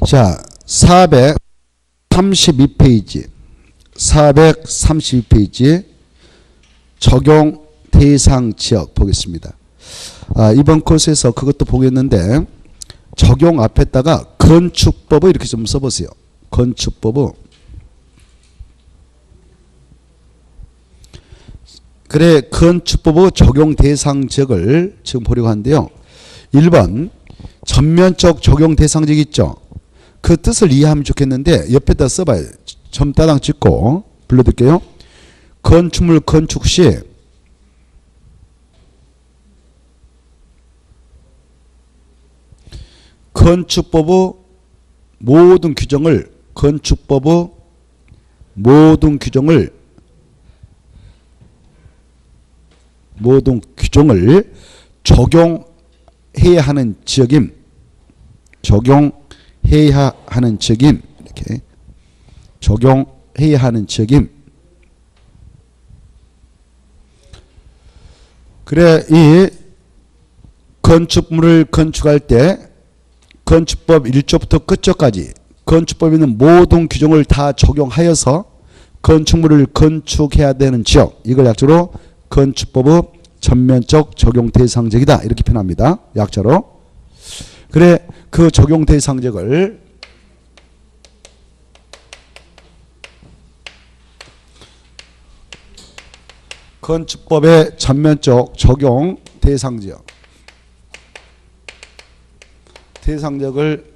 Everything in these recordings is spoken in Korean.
자, 432페이지. 432페이지 적용 대상 지역 보겠습니다. 이번 코스에서 그것도 보겠는데 적용 앞에다가 건축법을 이렇게 좀 써보세요. 건축법을. 그래, 건축법의 적용 대상 지역을 지금 보려고 하는데요. 1번 전면적 적용 대상 지역 있죠. 그 뜻을 이해하면 좋겠는데 옆에다 써봐요. 점 따당 찍고 불러드릴게요. 건축물 건축 시 건축법의 모든 규정을 적용해야 하는 지역임. 이렇게 적용해야 하는 지역임. 그래, 이 건축물을 건축할 때 건축법 1조부터 끝조까지 건축법에 있는 모든 규정을 다 적용하여서 건축물을 건축해야 되는 지역, 이걸 약자로 건축법의 전면적 적용 대상 지역이다, 이렇게 표현합니다. 약자로. 그래, 그 적용 대상 지역을 건축법의 전면적 적용 대상 지역, 대상적을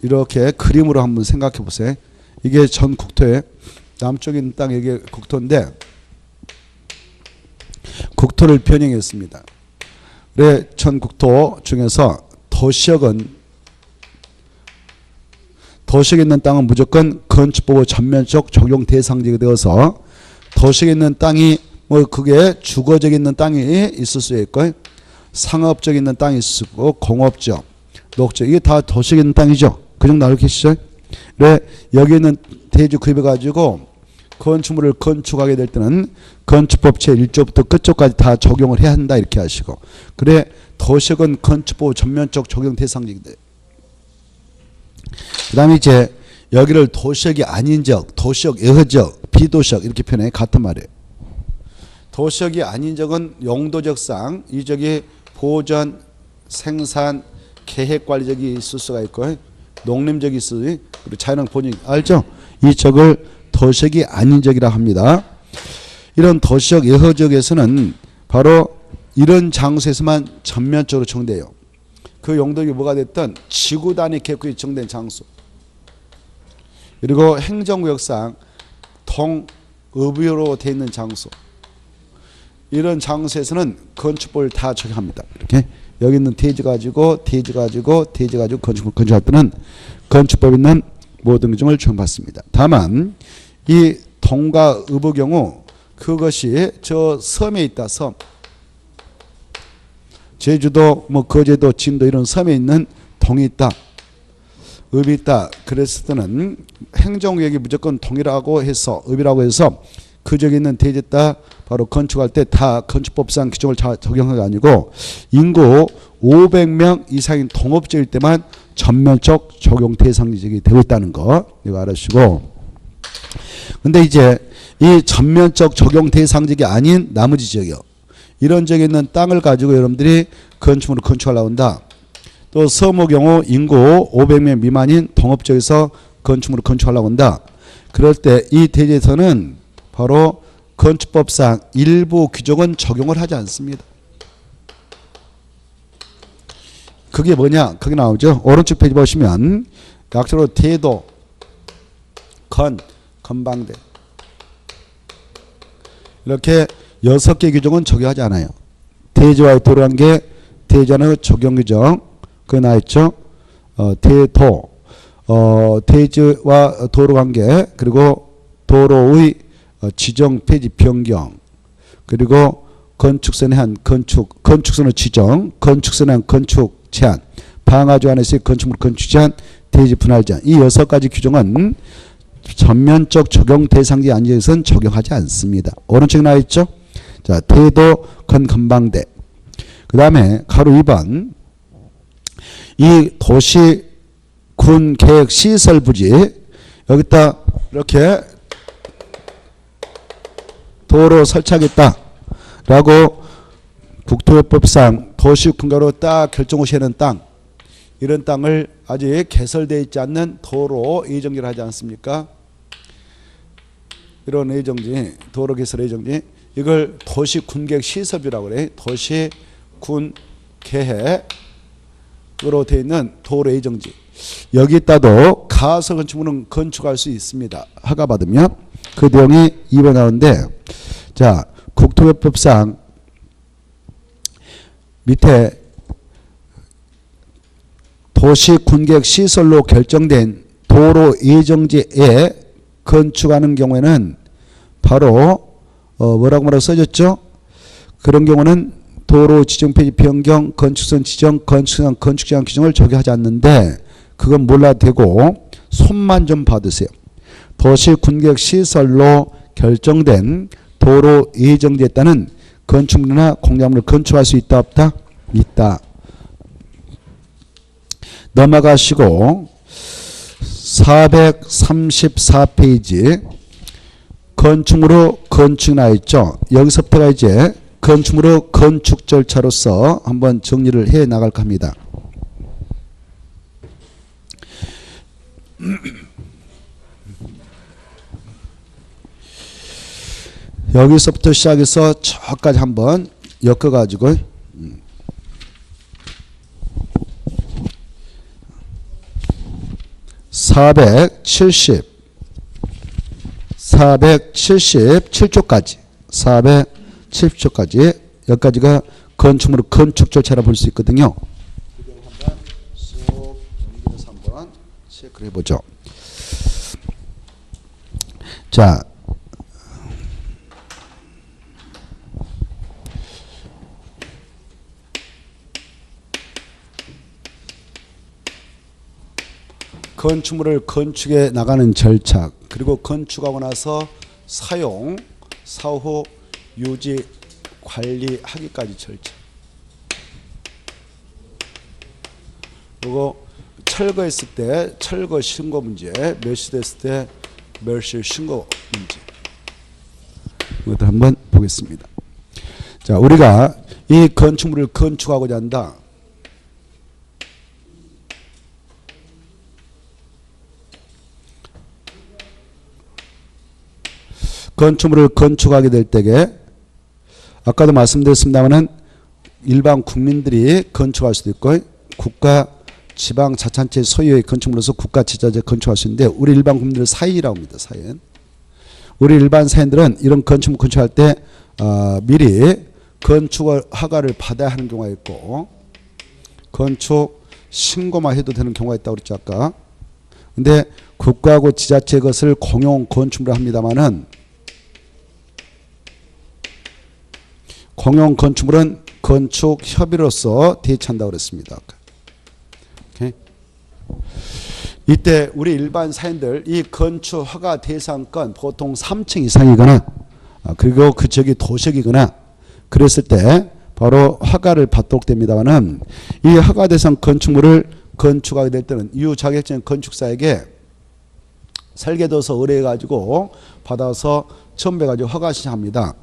이렇게 그림으로 한번 생각해 보세요. 이게 전 국토에 남쪽에 있는 땅, 이게 국토인데 국토를 변형했습니다. 그래, 전 국토 중에서 도시역에 있는 땅은 무조건 건축법의 전면적 적용 대상지가 되어서 도시역에 있는 땅이 뭐 그게 주거적 있는 땅이 있을 수 있고 상업적 있는 땅이 있을 수 있고 공업적, 녹적, 이게 다 도시역에 있는 땅이죠. 그 정도 알고 계시죠? 그래, 여기 있는 대지 구입해 가지고 건축물을 건축하게 될 때는 건축법 제1조부터 끝조까지 다 적용을 해야 한다, 이렇게 하시고. 그래, 도시역은 건축법 전면적 적용 대상지인데. 그 다음에 이제 여기를 도시역이 아닌 지역, 도시역 여지역, 비도시역 이렇게 표현해. 같은 말이에요. 도시역이 아닌 지역은 용도적상 이 지역이 보전, 생산, 계획관리적이 있을 수가 있고 농림적이 있으니 그리고 자연환경 보전, 알죠? 이 지역을 도시역이 아닌 지역이라 합니다. 이런 도시역 예허지역에서는 바로 이런 장소에서만 전면적으로 정돼요. 그 용도가 뭐가 됐든 지구 단위 계획이 정된 장소, 그리고 행정구역상 동의무로 되어 있는 장소, 이런 장소에서는 건축법을 다 적용합니다. 이렇게 여기 있는 대지 가지고 건축물 건축할 때는 건축법에 있는 모든 규정을 적용받습니다. 다만 이 동과 읍의 경우 그것이 저 섬에 있다, 섬, 제주도, 뭐 거제도, 진도 이런 섬에 있는 동이 있다, 읍이 있다. 그랬을 때는 행정구역이 무조건 동이라고 해서, 읍이라고 해서 그 지역에 있는 대지에다 바로 건축할 때 다 건축법상 규정을 적용한 게 아니고 인구 500명 이상인 동업지일 때만 전면적 적용 대상 지역이 되고 있다는 거 이거 알아주시고. 근데 이제 이 전면적 적용 대상 지역이 아닌 나머지 지역이요. 이런 지역에 있는 땅을 가지고 여러분들이 건축물을 건축하려고 한다. 또 섬의 경우 인구 500명 미만인 동업지역에서 건축물을 건축하려고 한다. 그럴 때 이 대지에서는 바로 건축법상 일부 규정은 적용을 하지 않습니다. 그게 뭐냐? 거기 나오죠. 오른쪽 페이지 보시면 약자로 대도, 건방대 이렇게 6개 규정은 적용하지 않아요. 대지와의 도로 관계, 대지와의 적용 규정 그거 나있죠. 대도, 대지와 도로 관계, 그리고 도로의 지정 폐지 변경, 그리고 건축선에 한 건축선의 지정, 건축선에 한 건축 제한, 방화주 안에서의 건축물 건축 제한, 대지 분할 제한, 이 6가지 규정은 전면적 적용 대상지 안지에서는 적용하지 않습니다. 오른쪽에 나와 있죠. 자, 대도, 건방대. 그 다음에 가로 2번 이 도시 군 계획 시설 부지 여기다 이렇게 도로 설치하겠다 라고 국토교법상 도시군가로 딱 결정하시는 땅, 이런 땅을 아직 개설되어 있지 않는 도로 예정지를 하지 않습니까? 이런 예정지, 도로 개설 예정지, 이걸 도시군계획 시설비라고 그래. 도시군계획으로 되어 있는 도로 예정지. 여기다도 가설 건축물은 건축할 수 있습니다. 허가받으면. 그 내용이 2번 나오는데, 자, 국토교법상 밑에 도시군계획 시설로 결정된 도로 예정지에 건축하는 경우에는 바로 뭐라고 써졌죠? 그런 경우는 도로 지정 표지 변경, 건축선 지정, 건축상 건축제한 규정을 적용하지 않는데, 그건 몰라도 되고 손만 좀 받으세요. 도시군계획 시설로 결정된 도로 예정지에 따른 건축물이나 공작물을 건축할 수 있다 없다? 있다. 넘어가시고 434페이지 건축물로 건축 나와 있죠. 여기서부터가 이제 건축물로 건축 절차로서 한번 정리를 해 나갈까 합니다. 여기서부터 시작해서 저까지 한번 엮어가지고 477쪽까지 470쪽까지 여기까지가 건축물의 건축 절차라 볼 수 있거든요. 한번 쏙 연결해서 한번 체크를 해보죠. 자, 건축물을 건축해 나가는 절차, 그리고 건축하고 나서 사용, 사후, 유지, 관리하기까지 절차. 그리고 철거했을 때 철거 신고 문제, 멸실됐을 때 멸실 신고 문제. 이것도 한번 보겠습니다. 자, 우리가 이 건축물을 건축하고자 한다. 건축물을 건축하게 될 때에 아까도 말씀드렸습니다마는 일반 국민들이 건축할 수도 있고 국가 지방자치단체 소유의 건축물로서 국가지자체 건축할 수 있는데, 우리 일반 국민들 사인이라고 합니다. 사인. 우리 일반 사인들은 이런 건축물 건축할 때 미리 건축 허가를 받아야 하는 경우가 있고, 건축 신고만 해도 되는 경우가 있다고 그랬죠 아까. 근데 국가하고 지자체 것을 공용 건축물을 합니다마는, 공용 건축물은 건축 협의로서 대체한다고 그랬습니다. 오케이. 이때 우리 일반 사인들 이 건축 허가 대상권 보통 3층 이상이거나 그리고 그 지역이 도시이거나 그랬을 때 바로 허가를 받도록 됩니다만은, 이 허가 대상 건축물을 건축하게 될 때는 이후 자격증 건축사에게 설계도서 의뢰해가지고 받아서 첨부해가지고 허가 신청합니다.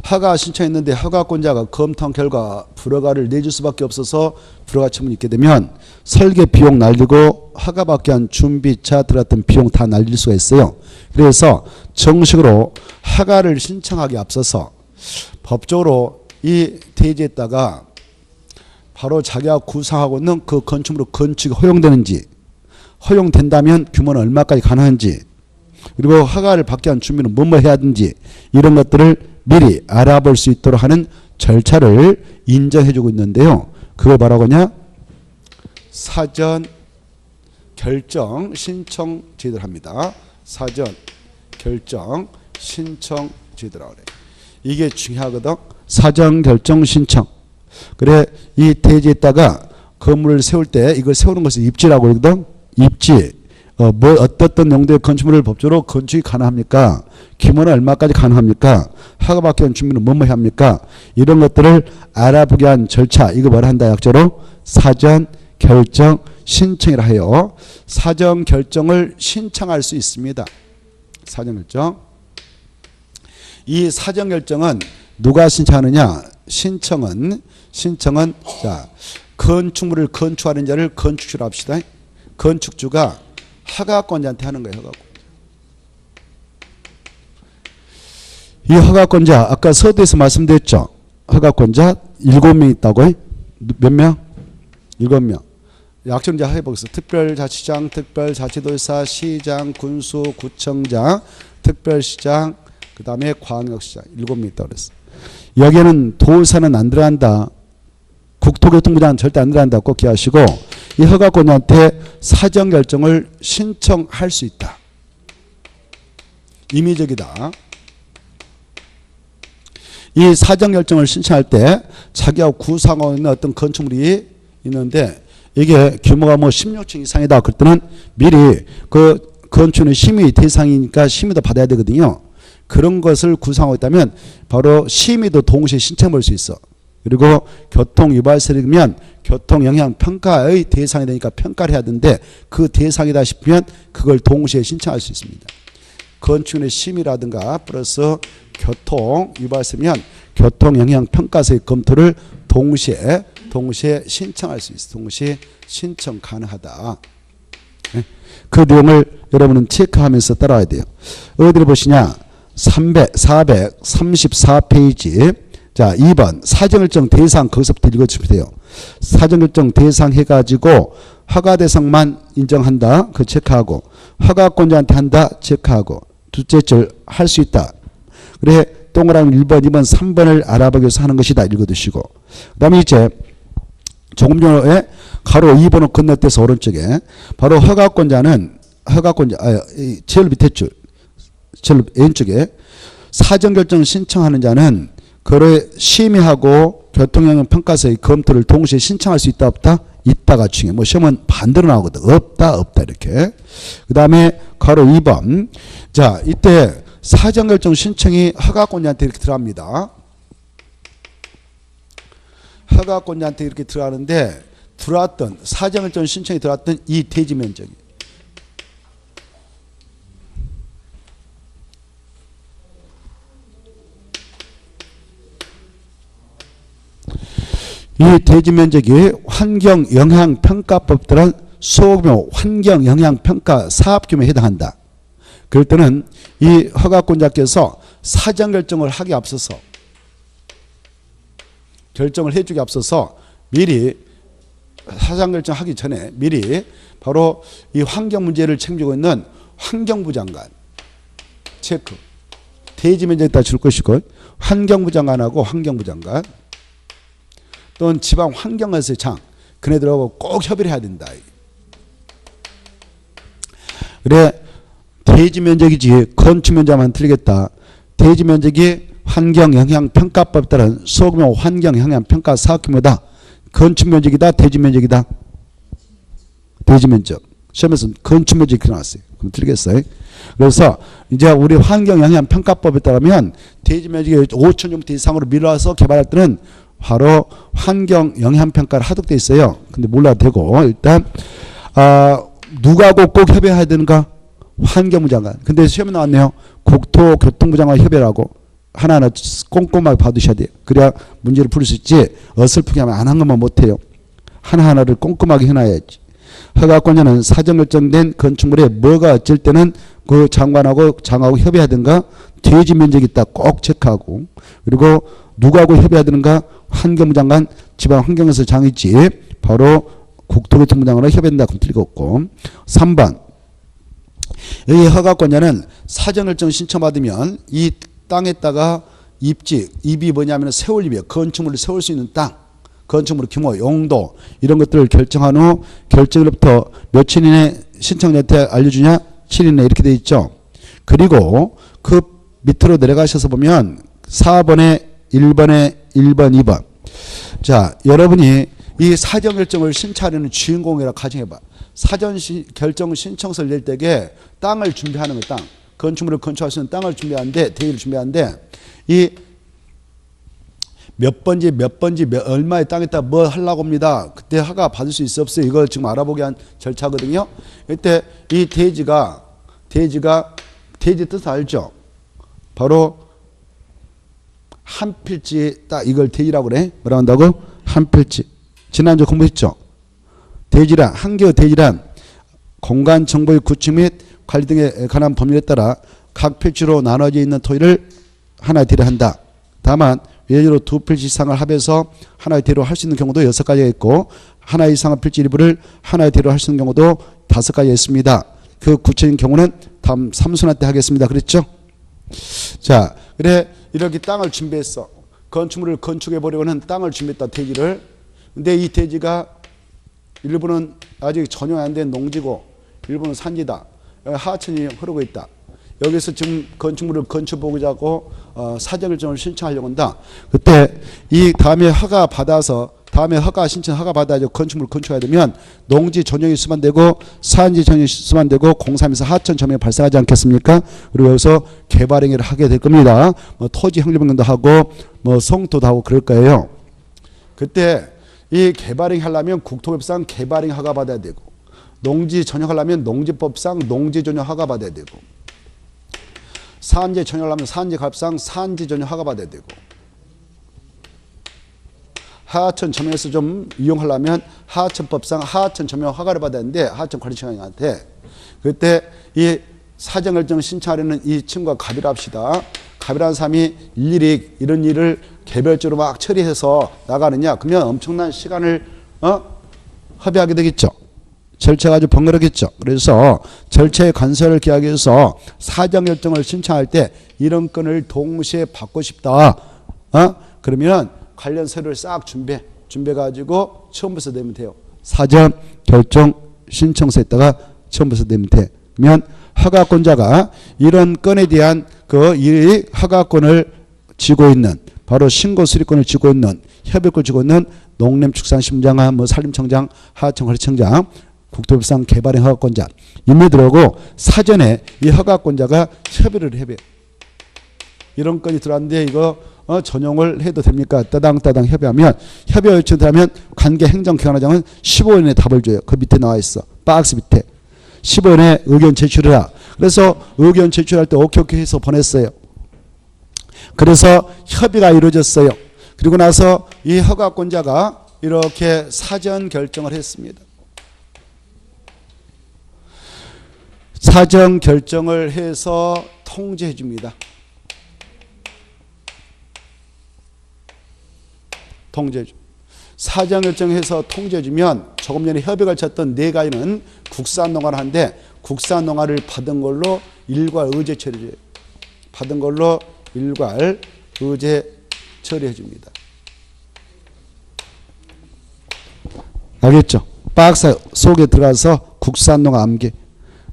허가 신청했는데 허가권자가 검토한 결과 불허가를 내줄 수밖에 없어서 불허가 처분이 있게 되면 설계 비용 날리고 허가받기 위한 준비차 들어갔던 비용 다 날릴 수가 있어요. 그래서 정식으로 허가를 신청하기 앞서서 법적으로 이 대지에다가 바로 자기가 구상하고 있는 그 건축물로 건축이 허용되는지, 허용된다면 규모는 얼마까지 가능한지, 그리고 허가를 받기 위한 준비는 뭐뭐 해야 하는지, 이런 것들을 미리 알아볼 수 있도록 하는 절차를 인정해주고 있는데요. 그걸 뭐라고 하냐? 사전 결정 신청 제도를 합니다. 사전 결정 신청 제도라고 그래요. 이게 중요하거든. 사전 결정 신청. 그래, 이 대지에다가 건물을 세울 때 이걸 세우는 것을 입지라고 그러거든. 입지. 어떤 용도의 건축물을 법적으로 건축이 가능합니까? 규모는 얼마까지 가능합니까? 허가받기 위한 준비는 뭐뭐 합니까? 이런 것들을 알아보기 위한 절차, 이거 뭐라 한다? 약자로 사전 결정 신청이라 해요. 사전 결정을 신청할 수 있습니다. 사전 결정. 이 사전 결정은 누가 신청하느냐? 신청은 자, 건축물을 건축하는 자를 건축주로 합시다. 건축주가 허가권자한테 하는 거예요. 허가권. 이 허가권자 아까 서두에서 말씀드렸죠. 허가권자 7명 있다고요? 몇 명? 7명. 약정자 해보겠습니다. 특별자치장, 특별자치도지사, 시장, 군수, 구청장, 특별시장, 그 다음에 광역시장 7명 있다고 그랬어요. 여기에는 도지사는 안 들어간다. 국토교통부장은 절대 안 들어간다. 꼭 기하시고 이 허가권자한테 사전 결정을 신청할 수 있다. 임의적이다. 이 사전 결정을 신청할 때 자기가 구상하고 있는 어떤 건축물이 있는데 이게 규모가 뭐 16층 이상이다. 그럴 때는 미리 그 건축의 심의 대상이니까 심의도 받아야 되거든요. 그런 것을 구상하고 있다면 바로 심의도 동시에 신청할 수 있어. 그리고 교통유발설이면 교통영향평가의 대상이 되니까 평가를 해야 되는데 그 대상이다 싶으면 그걸 동시에 신청할 수 있습니다. 건축의 심의라든가 플러스 교통유발설이면 교통영향평가서의 검토를 동시에 신청할 수 있어. 동시에 신청 가능하다. 그 내용을 여러분은 체크하면서 따라와야 돼요. 어디를 보시냐? 434페이지. 자, 2번 사전결정 대상 거기서부터 읽어주시면 돼요. 사전결정 대상 해가지고 허가 대상만 인정한다. 그 체크하고 허가권자한테 한다. 체크하고 둘째 줄 할 수 있다. 그래 동그라미 1번, 2번, 3번을 알아보기 위해서 하는 것이다. 읽어두시고 그 다음에 이제 조금 전에 가로 2번을 건너뛰어서 오른쪽에 바로 제일 밑에 줄 제일 왼쪽에 사전결정 신청하는 자는 그를 심의하고 교통영향평가서의 검토를 동시에 신청할 수 있다 없다? 있다가 중요해. 뭐 시험은 반대로 나오거든. 없다 이렇게. 그 다음에 가로 2번. 자, 이때 사전결정 신청이 허가권자한테 이렇게 들어갑니다. 허가권자한테 이렇게 들어가는데 들어왔던 사전결정 신청이 들어왔던 이 대지 면적이 이 대지 면적이 환경영향평가법 따른 소규모 환경영향평가 사업규모에 해당한다. 그럴 때는 이 허가권자께서 사전결정을 하기 앞서서 결정을 해주기 앞서서 미리 사전결정하기 전에 미리 바로 이 환경 문제를 책임지고 있는 환경부 장관 체크 대지 면적에 따라 줄 것이고 환경부 장관하고 환경부 장관 또는 지방 환경관세청 그네들하고 꼭 협의를 해야 된다. 그래 대지 면적이지 건축 면적만 틀리겠다. 대지 면적이 환경영향평가법에 따른 소규모 환경영향평가 사업규모다. 건축 면적이다. 대지 면적이다. 대지 면적. 시험에서 건축 면적이 나왔어요. 그럼 틀리겠어요. 그래서 이제 우리 환경영향평가법에 따르면 대지 면적이 5,000제곱미터 이상으로 밀어서 개발할 때는 바로 환경영향평가를 하도록 돼 있어요. 근데 몰라도 되고 일단 누가하고 꼭 협의해야 되는가? 환경부 장관. 근데 시험에 나왔네요. 국토교통부 장관 협의라고 하나하나 꼼꼼하게 받으셔야 돼요. 그래야 문제를 풀 수 있지 어설프게 하면 안 한 것만 못해요. 하나하나를 꼼꼼하게 해놔야지. 허가권자는 사전결정된 건축물에 뭐가 어쩔 때는 그 장관하고 장하고 협의하든가 대지 면적이 있다 꼭 체크하고 그리고 누구하고 협의하든가 환경부 장관 지방환경에서 장이지 바로 국토교통부 장관하고 협의한다. 그럼 틀리겠고 3번 이 허가권자는 사전결정 신청받으면 이 땅에다가 입이 뭐냐면 세월입이에요. 건축물을 세울 수 있는 땅 건축물 규모 용도 이런 것들을 결정한 후 결정일로부터 며칠 이내 신청자한테 알려주냐 7일 이내 이렇게 돼 있죠. 그리고 그 밑으로 내려가셔서 보면 4번에 1번에 1번 2번 자 여러분이 이 사전결정을 신청하려는 주인공이라 가정해봐. 사전결정 신청서를 낼 때에 땅을 준비하는 거 땅 건축물을 건축할 수 있는 땅을 준비하는데 대의를 준비하는데 이 몇 번지 얼마의 땅에다 뭐 하려고 합니다. 그때 허가 받을 수 있어 없어요? 이걸 지금 알아보기 위한 절차거든요. 이때 이 대지가 돼지 뜻 알죠? 바로 한 필지 딱 이걸 대지라고 그래. 뭐라고 한다고? 한 필지. 지난주 공부했죠? 대지란 한개의 대지란 공간 정보의 구축 및 관리 등에 관한 법률에 따라 각 필지로 나눠져 있는 토지를 하나의 대로 한다. 다만 예외로 두 필지 이상을 합해서 하나의 대로 할 수 있는 경우도 6가지가 있고 하나 이상의 필지 일부를 하나의 대로 할 수 있는 경우도 5가지가 있습니다. 그 구체적인 경우는 다음 3순환 때 하겠습니다. 그랬죠? 자, 그래 이렇게 땅을 준비했어. 건축물을 건축해 보려고는 땅을 준비했다. 대지를. 근데 이 대지가 일부는 아직 전혀 안 된 농지고 일부는 산지다. 하천이 흐르고 있다. 여기서 지금 건축물을 건축보고자 하고 사전일정을 신청하려고 한다. 그때 이 다음에 허가 신청 허가 받아서 건축물을 건축해야 되면 농지 전용이 있으면 되고 산지 전용이 있으면 되고 공사하면서 하천 점용이 발생하지 않겠습니까? 그리고 여기서 개발행위를 하게 될 겁니다. 뭐 토지 형리변경도 하고 뭐 성토도 하고 그럴 거예요. 그때 이 개발행위 하려면 국토법상 개발행위 허가 받아야 되고 농지 전용하려면 농지법상 농지 전용 허가 받아야 되고 산지 전용하려면 산지법상 산지 전용 허가 받아야 되고 하천 점용에서 좀 이용하려면 하천법상 하천 점용 허가를 받아야 되는데 하천 관리청장한테 그때 이 사정결정 신청하려는 이 친구가 갑의를 합시다. 갑이라는 사람이 일일이 이런 일을 개별적으로 막 처리해서 나가느냐 그러면 엄청난 시간을 허비하게 되겠죠. 절차가 아주 번거롭겠죠. 그래서 절차의 간섭을 기하기 위해서 사정결정을 신청할 때 이런 건을 동시에 받고 싶다. 그러면 관련 서류를 싹 준비해가지고 처음부터 내면 돼요. 사정결정 신청서에다가 처음부터 내면 되면 허가권자가 이런 건에 대한 이 허가권을 쥐고 있는 바로 신고 수리권을 쥐고 있는 협의권을 쥐고 있는 농림축산심장관, 산림청장, 하천관리청장, 국토법상 개발행 허가권자 인매들하고 사전에 이 허가권자가 협의를 해요. 이런 건이 들어왔는데 이거 전용을 해도 됩니까? 따당따당 협의하면 협의 요청하면 관계 행정기관장은 15일 내에 답을 줘요. 그 밑에 나와 있어. 박스 밑에. 15일 내에 의견 제출해라. 그래서 의견 제출할 때 오케이 해서 보냈어요. 그래서 협의가 이루어졌어요. 그리고 나서 이 허가권자가 이렇게 사전 결정을 했습니다. 사전 결정을 해서 통지해 줍니다. 통지해 줘. 사전 결정해서 통지해 주면 조금 전에 협의를 쳤던 네 가지는 국산 농가를 하는데 국산 농가를 받은 걸로 일괄 의제 처리해줘요. 받은 걸로 일괄 의제 처리해 줍니다. 알겠죠? 박스 속에 들어가서 국산 농가 암기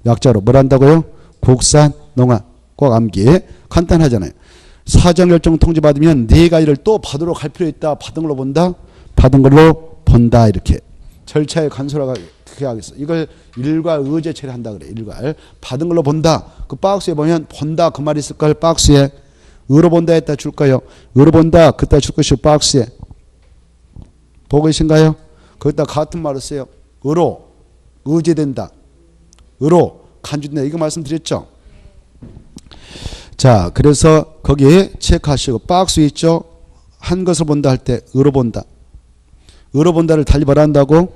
약자로 뭘 한다고요? 국산 농가 꼭 암기. 간단하잖아요. 사전결정 통지 받으면 네 가지를 또 받으러 갈 필요 있다. 받은 걸로 본다. 받은 걸로 본다. 이렇게 절차에 간소화가 어떻게 하겠어? 이걸 일괄 의제 처리한다 그래. 일괄 받은 걸로 본다. 그 박스에 보면 본다 그 말이 있을까요? 박스에 의로 본다 했다 줄까요? 의로 본다 그따 줄 것이고 박스에 보고 계신가요? 거기다 같은 말을 써요. 의로 의제된다. 의로 간주된다. 이거 말씀드렸죠? 자, 그래서 거기에 체크하시고 박스 있죠? 한 것을 본다 할 때 의로 본다. 의로 본다를 달리 말한다고?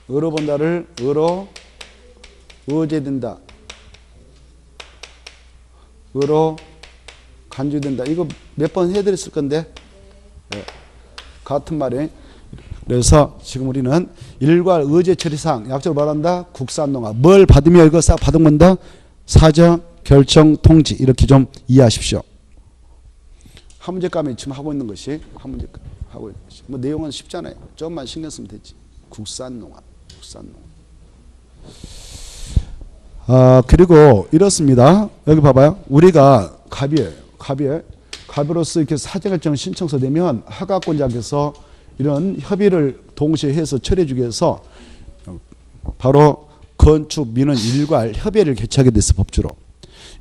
의로 본다를 의로 의제된다. 의로 간주된다. 이거 몇 번 해드렸을 건데 네. 같은 말이에요. 그래서 지금 우리는 일괄 의제 처리상 약적으로 말한다. 국산농가 뭘 받으면 이거 싹 받은 건다. 사정 결정 통지 이렇게 좀 이해하십시오. 한 문제감에 지금 하고 있는 것이 한 문제감 하고 있는 것이 뭐 내용은 쉽잖아요. 좀만 신경 쓰면 되지. 국산농가 국산농가. 그리고 이렇습니다. 여기 봐봐요. 우리가 갑이로서 이렇게 사정결정 신청서 내면 허가권자께서 이런 협의를 동시에 해서 처리해 주기 위해서 바로 건축 민원 일괄 협의를 개최하게 됐어. 법주로.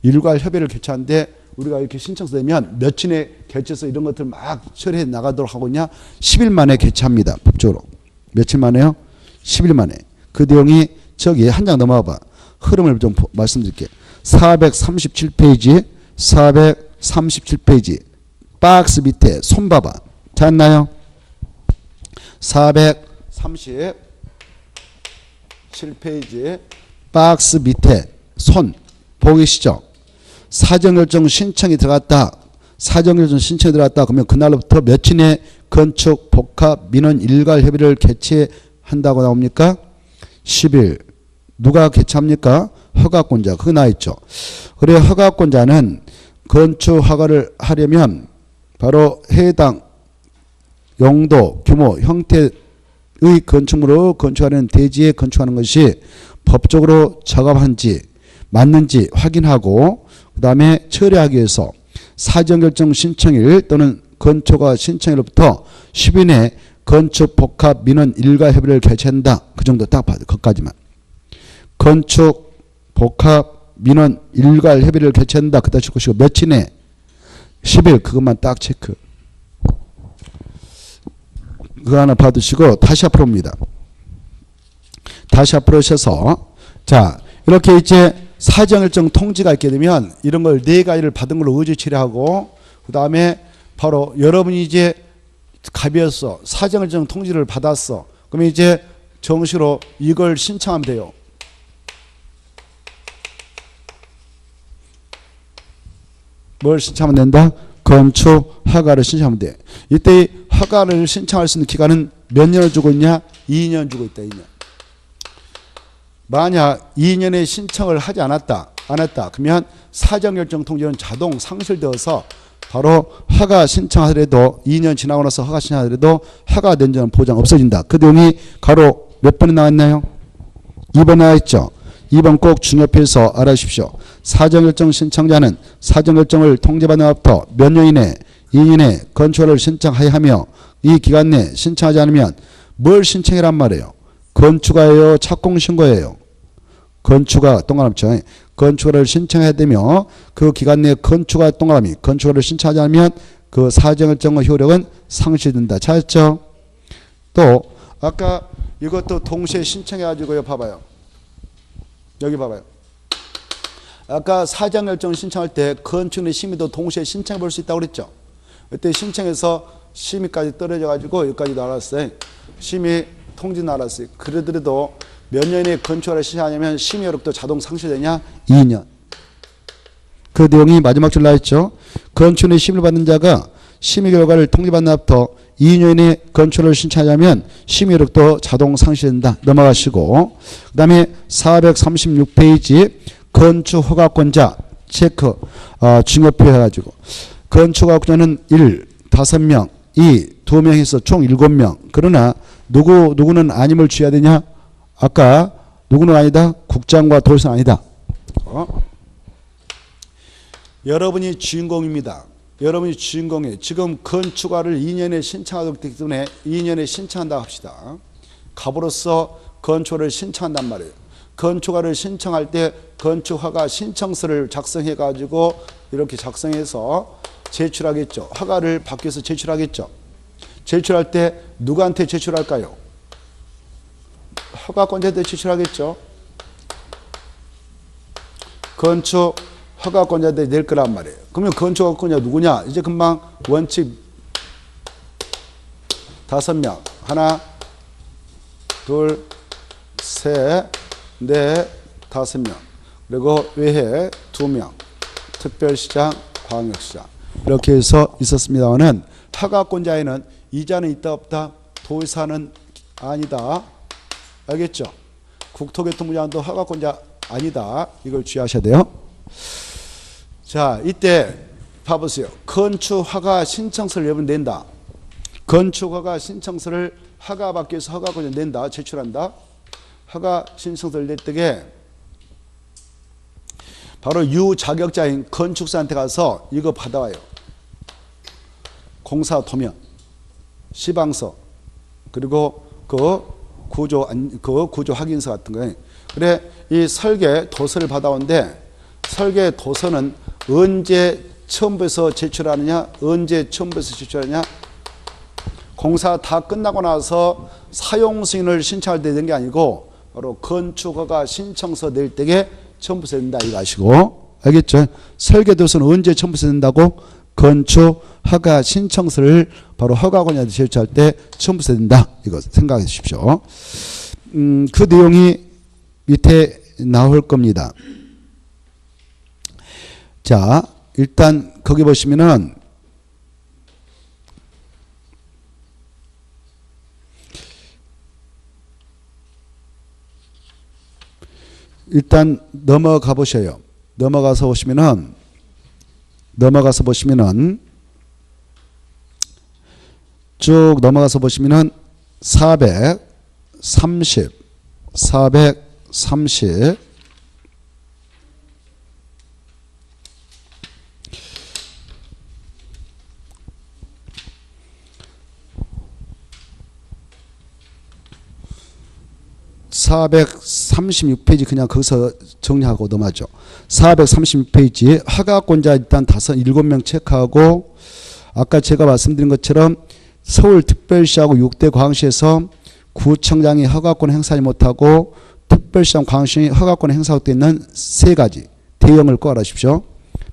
일괄 협의를 개최하는데 우리가 이렇게 신청서 내면 며칠에 개최해서 이런 것들 막 처리해 나가도록 하고 있냐? 10일 만에 개최합니다. 법적으로. 며칠 만에요? 10일 만에. 그 내용이 저기 한 장 넘어가 봐. 흐름을 좀 말씀드릴게요. 437페이지 437페이지 박스 밑에 손 봐봐. 찾나요? 437페이지 박스 밑에 손 보이시죠? 사전결정 신청이 들어갔다. 사전결정 신청이 들어갔다. 그러면 그날로부터 며칠에 건축 복합 민원 일괄 협의를 개최한다고 나옵니까? 10일. 누가 개최합니까? 허가권자. 그거 나와있죠. 그래 허가권자는 건축 허가를 하려면 바로 해당 용도, 규모, 형태의 건축물로 건축하는 대지에 건축하는 것이 법적으로 적합한지 맞는지 확인하고 그 다음에 처리하기 위해서 사전결정 신청일 또는 건축허가 신청일로부터 10일 내 건축 복합 민원 일괄 협의를 개최한다. 그 정도 딱 봐도 거기까지만. 건축 복합 민원 일괄 협의를 개최한다. 그다 치고 며칠 내 10일 그것만 딱 체크. 그거 하나 받으시고 다시 앞으로 옵니다. 다시 앞으로 오셔서 자 이렇게 이제 사전결정 통지가 있게 되면 이런 걸 네 가지를 받은 걸로 의지 처리하고 그 다음에 바로 여러분이 이제 갑이었어. 사전결정 통지를 받았어. 그러면 이제 정식으로 이걸 신청하면 돼요. 뭘 신청하면 된다? 건축 허가를 신청하면 돼. 이때 허가를 신청할 수 있는 기간은 몇 년을 주고 있냐? 2년 주고 있다. 2년. 만약 2년에 신청을 하지 않았다. 안 했다. 그러면 사전결정 통지는 자동 상실되어서 바로 허가 신청하더라도 2년 지나고 나서 허가 신청하더라도 허가된 점은 보장 없어진다. 그 내용이 가로 몇 번에 나왔나요? 2번 나와있죠. 2번 꼭 중요해서 알아주십시오. 사전결정 신청자는 사전결정을 통지받은 앞부터 몇 년 이내 2년에 건축허가를 신청하여야 하며 이 기간 내에 신청하지 않으면 뭘 신청이란 말이에요? 건축허가예요? 착공신고예요? 건축허가 동그라미죠. 건축허가를 신청해야 되며 그 기간 내에 건축허가 동그라미 건축허가를 신청하지 않으면 그 사전결정의 효력은 상실된다. 찾았죠? 또 아까 이것도 동시에 신청해가지고요. 봐봐요. 여기 봐봐요. 아까 사전결정 신청할 때 건축의 심의도 동시에 신청해 볼 수 있다고 그랬죠. 그때 신청해서 심의까지 떨어져 가지고 여기까지 나왔어요. 심의 통지 나왔어요. 그러더라도 몇 년에 건축허가를 신청하냐면 심의 효력도 자동 상실되냐? 2년. 그 내용이 마지막 줄 나왔죠. 건축의 심의를 받는 자가 심의 결과를 통지받는 앞부터 2년 이내 건축허가를 신청하자면 심의 효력도 자동 상실된다. 넘어가시고 그 다음에 436페이지 건축허가권자 체크 중요표 해가지고 건축허가권자는 1. 5명 2. 2명에서 총 7명 그러나 누구는 아님을 주어야 되냐? 아까 누구는 아니다? 국장과 도지사는 아니다. 여러분이 주인공입니다. 여러분이 주인공이에요. 지금 건축허가를 2년에 신청하기 때문에 2년에 신청한다고 합시다. 갑으로서 건축허가를 신청한단 말이에요. 건축허가를 신청할 때 건축허가 신청서를 작성해 가지고 이렇게 작성해서 제출하겠죠. 허가를 받기 위해서 제출하겠죠. 제출할 때 누구한테 제출할까요? 허가권자한테 제출하겠죠. 건축허가권자한테 낼 거란 말이에요. 그러면 건축허가권자 누구냐? 이제 금방 원칙 5명. 하나, 둘, 셋, 넷, 5명. 그리고 외에 2명. 특별시장, 광역시장. 이렇게 해서 있었습니다만은 허가권자에는 이자는 있다 없다? 도의사는 아니다. 알겠죠? 국토교통부장도 허가권자 아니다. 이걸 주의하셔야 돼요. 자, 이때 봐보세요. 건축허가 신청서를 여러분 낸다. 건축허가 신청서를 허가받기 위해서 허가권자 낸다. 제출한다. 허가 신청서를 낼 때에 바로 유자격자인 건축사한테 가서 이거 받아와요. 공사 도면, 시방서, 그리고 그 구조 확인서 같은 거예요. 그래 이 설계 도서를 받아온데 설계 도서는 언제 첨부해서 제출하느냐, 언제 첨부해서 제출하느냐, 공사 다 끝나고 나서 사용 승인을 신청할 때 되는 게 아니고 바로 건축허가 신청서 낼 때에 첨부해야 된다 이거 아시고, 알겠죠? 설계 도서는 언제 첨부해야 된다고? 건축허가 신청서를 바로 허가권자한테 제출할 때 첨부해야 된다 이거 생각해 주십시오. 그 내용이 밑에 나올 겁니다. 자, 일단 거기 보시면은 일단 넘어가 보셔요. 넘어가서 보시면은 쭉 넘어가서 보시면은 430 436페이지 그냥 거기서 정리하고 넘어가죠. 436페이지 허가권자 일단 7명 체크하고, 아까 제가 말씀드린 것처럼 서울특별시하고 6대 광시에서 구청장이 허가권 행사하지 못하고 특별시장 광시이 허가권 행사하고 있는 3가지 대형을 꼭 알아주십시오.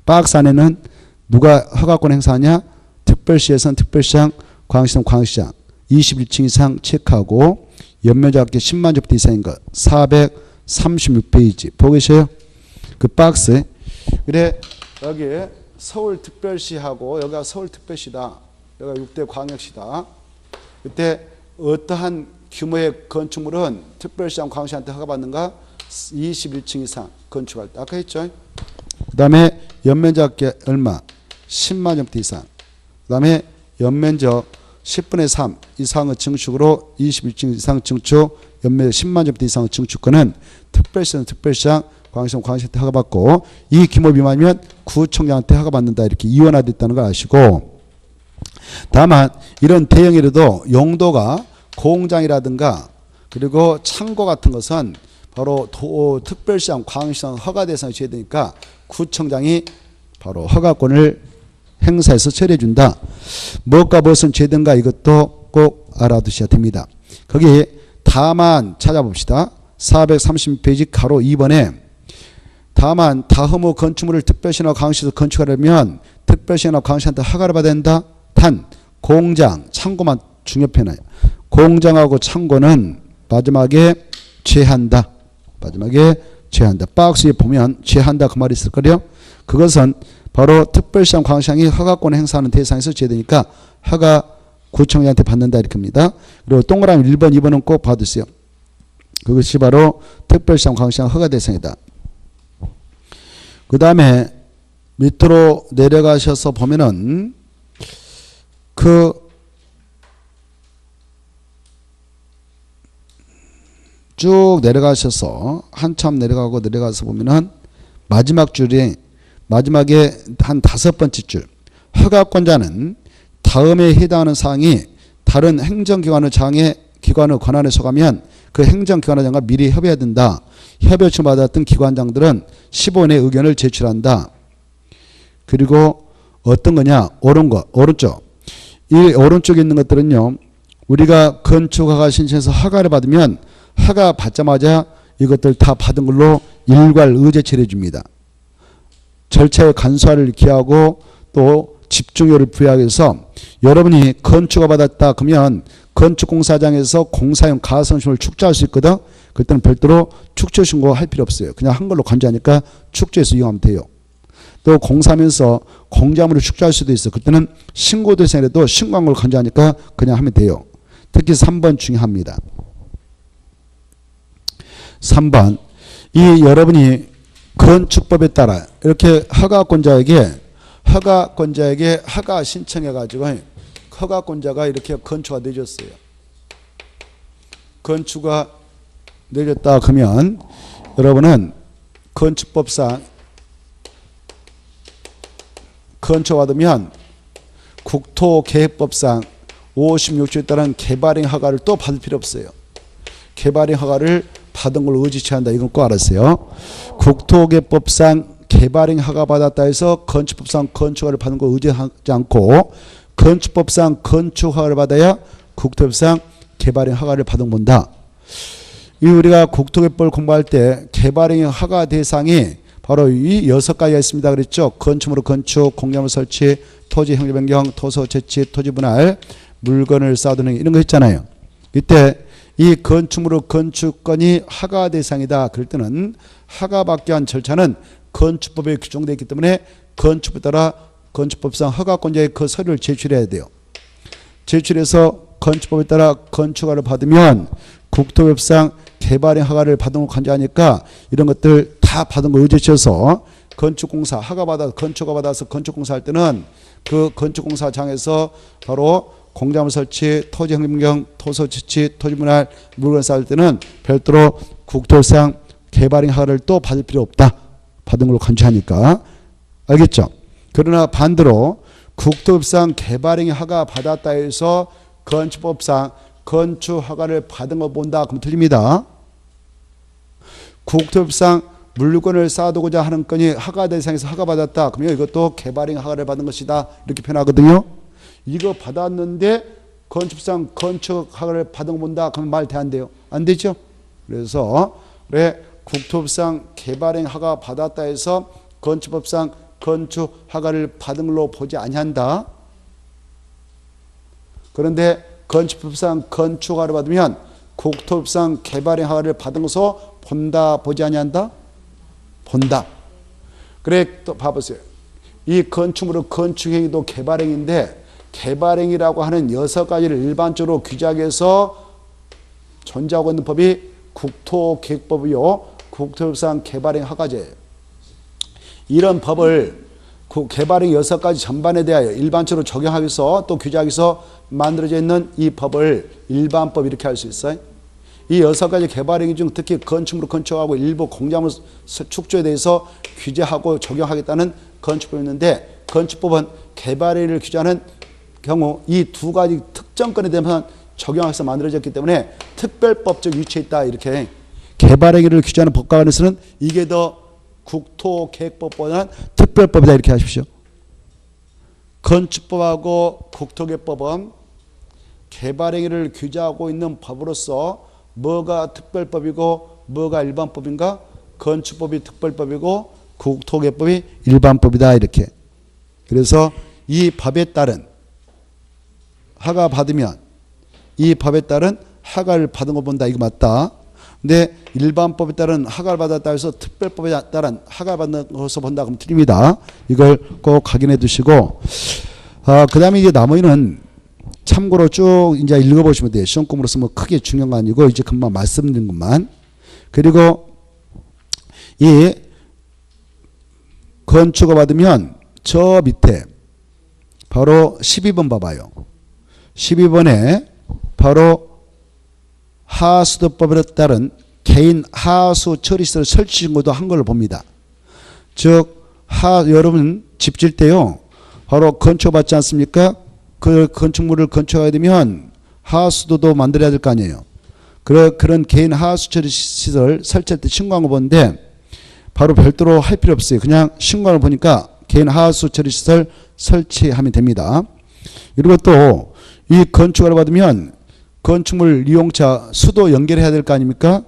박스 안에는 누가 허가권 행사하냐? 특별시에서는 특별시장, 광시는 광시장 21층 이상 체크하고 연면적 합계 10만 제곱미터 이상인 것 436페이지 보고 계세요? 그 박스. 그래 여기 서울특별시하고 여기가 서울특별시다, 여기가 6대 광역시다. 그때 어떠한 규모의 건축물은 특별시장 광시한테 허가받는가? 21층 이상 건축할 때 아까 했죠. 그 다음에 연면적 합계 얼마? 10만 제곱미터 이상. 그 다음에 연면적 10분의 3 이상의 증축으로 21층 이상 증축, 연면적 10만 제곱미터 이상의 증축권은 특별시는 특별시장, 광시는 광시한테 허가받고 이 규모 미만이면 구청장한테 허가받는다 이렇게 이원화됐다는 걸 아시고, 다만 이런 대형이라도 용도가 공장이라든가 그리고 창고 같은 것은 바로 특별시장, 광시장 허가 대상이 줘야 되니까 구청장이 바로 허가권을 행사해서 처리해 준다. 무엇과 무엇은 죄든가 이것도 꼭 알아두셔야 됩니다. 거기 다만 찾아봅시다. 430페이지 가로 2번에 다만 다음의 건축물을 특별시나 광시에서 건축하려면 특별시나 광시한테 허가를 받아야 된다. 단 공장, 창고만 중요해놔요. 공장하고 창고는 마지막에 제한다. 마지막에 제한다. 박스에 보면 제한다 그 말이 있을 거요. 그것은 바로 특별시장, 광시장이 허가권 행사하는 대상에서 제되니까 허가 구청장한테 받는다 이렇게 합니다. 그리고 동그라미 1번, 2번은 꼭 봐두세요. 그것이 바로 특별시장, 광시장 허가 대상이다. 그 다음에 밑으로 내려가셔서 보면은 쭉 내려가셔서 한참 내려가서 보면은 마지막 줄이 마지막에 한 5번째 줄. 허가권자는 다음에 해당하는 사항이 다른 행정기관의 기관의 권한에 속하면 그 행정기관장과 미리 협의해야 된다. 협의 요청을 받았던 기관장들은 15일에 의견을 제출한다. 그리고 어떤 거냐? 오른쪽. 이 오른쪽에 있는 것들은요. 우리가 건축허가 신청해서 허가를 받으면 허가 받자마자 이것들 다 받은 걸로 일괄 의제 처리해 줍니다. 절차의 간소화를 기하고 또 집중효를 부여하기 위해서 여러분이 건축허가 받았다 그러면 건축공사장에서 공사용 가산점을 축조할 수 있거든. 그때는 별도로 축조 신고할 필요 없어요. 그냥 한 걸로 간주하니까 축조해서 이용하면 돼요. 또 공사하면서 공작물을 축조할 수도 있어. 그때는 신고 대상이라도 신고한 걸 간주하니까 그냥 하면 돼요. 특히 3번 중요합니다. 3번 이 여러분이 건축법에 따라 이렇게 허가권자에게 허가 신청해 가지고 허가권자가 이렇게 건축가 내줬어요. 건축가 내줬다 그러면 여러분은 건축법상 건축받으면 국토계획법상 56조에 따른 개발행 허가를 또 받을 필요 없어요. 개발행 허가를 받은 걸 의지치 한다. 이건 꼭 알았어요. 국토계획법상 개발행 허가 받았다 해서 건축법상 건축허가를 받는 거 의지하지 않고 건축법상 건축허가를 받아야 국토법상 개발행 허가를 받은 본다. 이 우리가 국토개법을 공부할 때 개발행 허가 대상이 바로 이 6가지가 있습니다. 그랬죠. 건축물의 건축, 공작물 설치, 토지 형질 변경, 토소 채취, 토지 분할, 물건을 쌓아두는 이런 거 있잖아요. 이때 이 건축물의 건축권이 허가 대상이다. 그럴 때는 허가받기 위한 절차는 건축법에 규정되어 있기 때문에 건축법에 따라 건축법상 허가권자의 그 서류를 제출해야 돼요. 제출해서 건축법에 따라 건축허가를 받으면 국토법상 개발행 허가를 받은 거 간주하니까 이런 것들 다 받은 거 의지해서 건축공사 허가받아서 건축허가 받아서 건축공사 할 때는 그 건축공사장에서 바로 공작물 설치, 토지 형변경, 토소 채취, 토지 분할, 물건 쌓을 때는 별도로 국토법상 개발행 허가를 또 받을 필요 없다. 받은 걸로 간주하니까. 알겠죠? 그러나 반대로 국토법상 개발행 허가 받았다 해서 건축법상 건축 허가를 받은 거 본다. 그럼 틀립니다. 국토법상 물건을 쌓아두고자 하는 건이 허가 대상에서 허가받았다. 그러면 이것도 개발행 허가를 받은 것이다. 이렇게 표현하거든요. 이거 받았는데 건축상 건축 허가를 받은 거 본다. 그러면 말 돼 안 돼요? 안 되죠? 그래서 왜 국토법상 개발행 허가 받았다 해서 건축법상 건축 허가를 받은 걸로 보지 아니한다. 그런데 건축법상 건축 허가를 받으면 국토법상 개발행 허가를 받은 것으로 본다, 보지 아니한다? 본다. 그래, 또 봐보세요. 이 건축물의 건축행위도 개발행위인데 개발행위라고 하는 6가지를 일반적으로 규정해서 존재하고 있는 법이 국토계획법이요. 국토법상 개발행 허가제예요. 이런 법을 개발행 6가지 전반에 대하여 일반적으로 적용하기 위해서 또 규정하기 위해서 만들어져 있는 이 법을 일반법 이렇게 할 수 있어요. 이 6가지 개발행위 중 특히 건축물을 건축하고 일부 공작물 축조에 대해서 규제하고 적용하겠다는 건축법이 있는데 건축법은 개발행위를 규제하는 경우 이 2가지 특정건에 대해서 적용해서 만들어졌기 때문에 특별법적 위치에 있다. 이렇게 개발행위를 규제하는 법과 관해서는 이게 더 국토계획법보다는 특별법이다. 이렇게 하십시오. 건축법하고 국토계획법은 개발행위를 규제하고 있는 법으로서 뭐가 특별법이고 뭐가 일반법인가? 건축법이 특별법이고 국토계획법이 일반법이다. 이렇게. 그래서 이 법에 따른 허가 받으면 이 법에 따른 허가를 받은 거 본다. 이거 맞다. 근데 일반법에 따른 허가를 받았다 해서 특별법에 따른 허가를 받는 것을 본다. 그럼 틀립니다. 이걸 꼭 확인해 두시고 그 다음에 이제 나머지는 참고로 쭉 이제 읽어보시면 돼요. 시험 공부로서 뭐 크게 중요한 거 아니고 이제 금방 말씀드린 것만. 그리고 이 건축허가 받으면 저 밑에 바로 12번 봐봐요. 12번에 바로 하수도법에 따른 개인 하수 처리시설 설치 신고도 한 걸로 봅니다. 즉 여러분 집 질 때요. 바로 건축받지 않습니까? 그 건축물을 건축하게 되면 하수도도 만들어야 될 거 아니에요. 그런 개인 하수 처리시설 설치할 때 신고한 거 보는데 바로 별도로 할 필요 없어요. 그냥 신고를 보니까 개인 하수 처리시설 설치하면 됩니다. 그리고 또 이 건축허가를 받으면 건축물 이용차 수도 연결해야 될 거 아닙니까?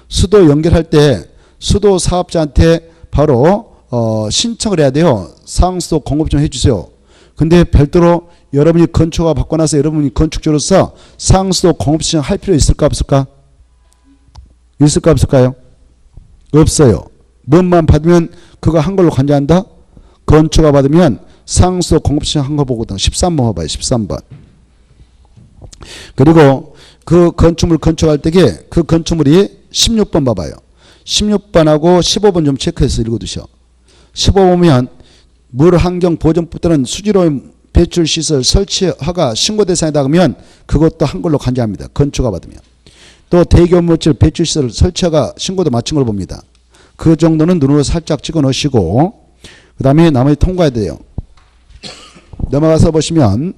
수도 연결할 때 수도 사업자한테 바로 신청을 해야 돼요. 상수도 공급 좀 해주세요. 근데 별도로 여러분이 건축허가 받고 나서 여러분이 건축주로서 상수도 공급 신청할 필요 있을까 없을까? 있을까 없을까요? 없어요. 뭔만 받으면 그거 한 걸로 간주한다? 건축허가 받으면 상수도 공급 신청한 거 보거든. 13번 봐봐요. 13번. 그리고 그 건축물 건축할 때에 그 건축물이 16번 봐봐요. 16번하고 15번 좀 체크해서 읽어두셔. 15번이면 물환경보전법 따른 수질오염 배출시설 설치 허가 신고 대상이다 그러면 그것도 한 걸로 간주합니다. 건축허가 받으면. 또 대기오염물질 배출시설 설치 허가 신고도 마친 걸 봅니다. 그 정도는 눈으로 살짝 찍어 놓으시고 그 다음에 나머지 통과해야 돼요. 넘어가서 보시면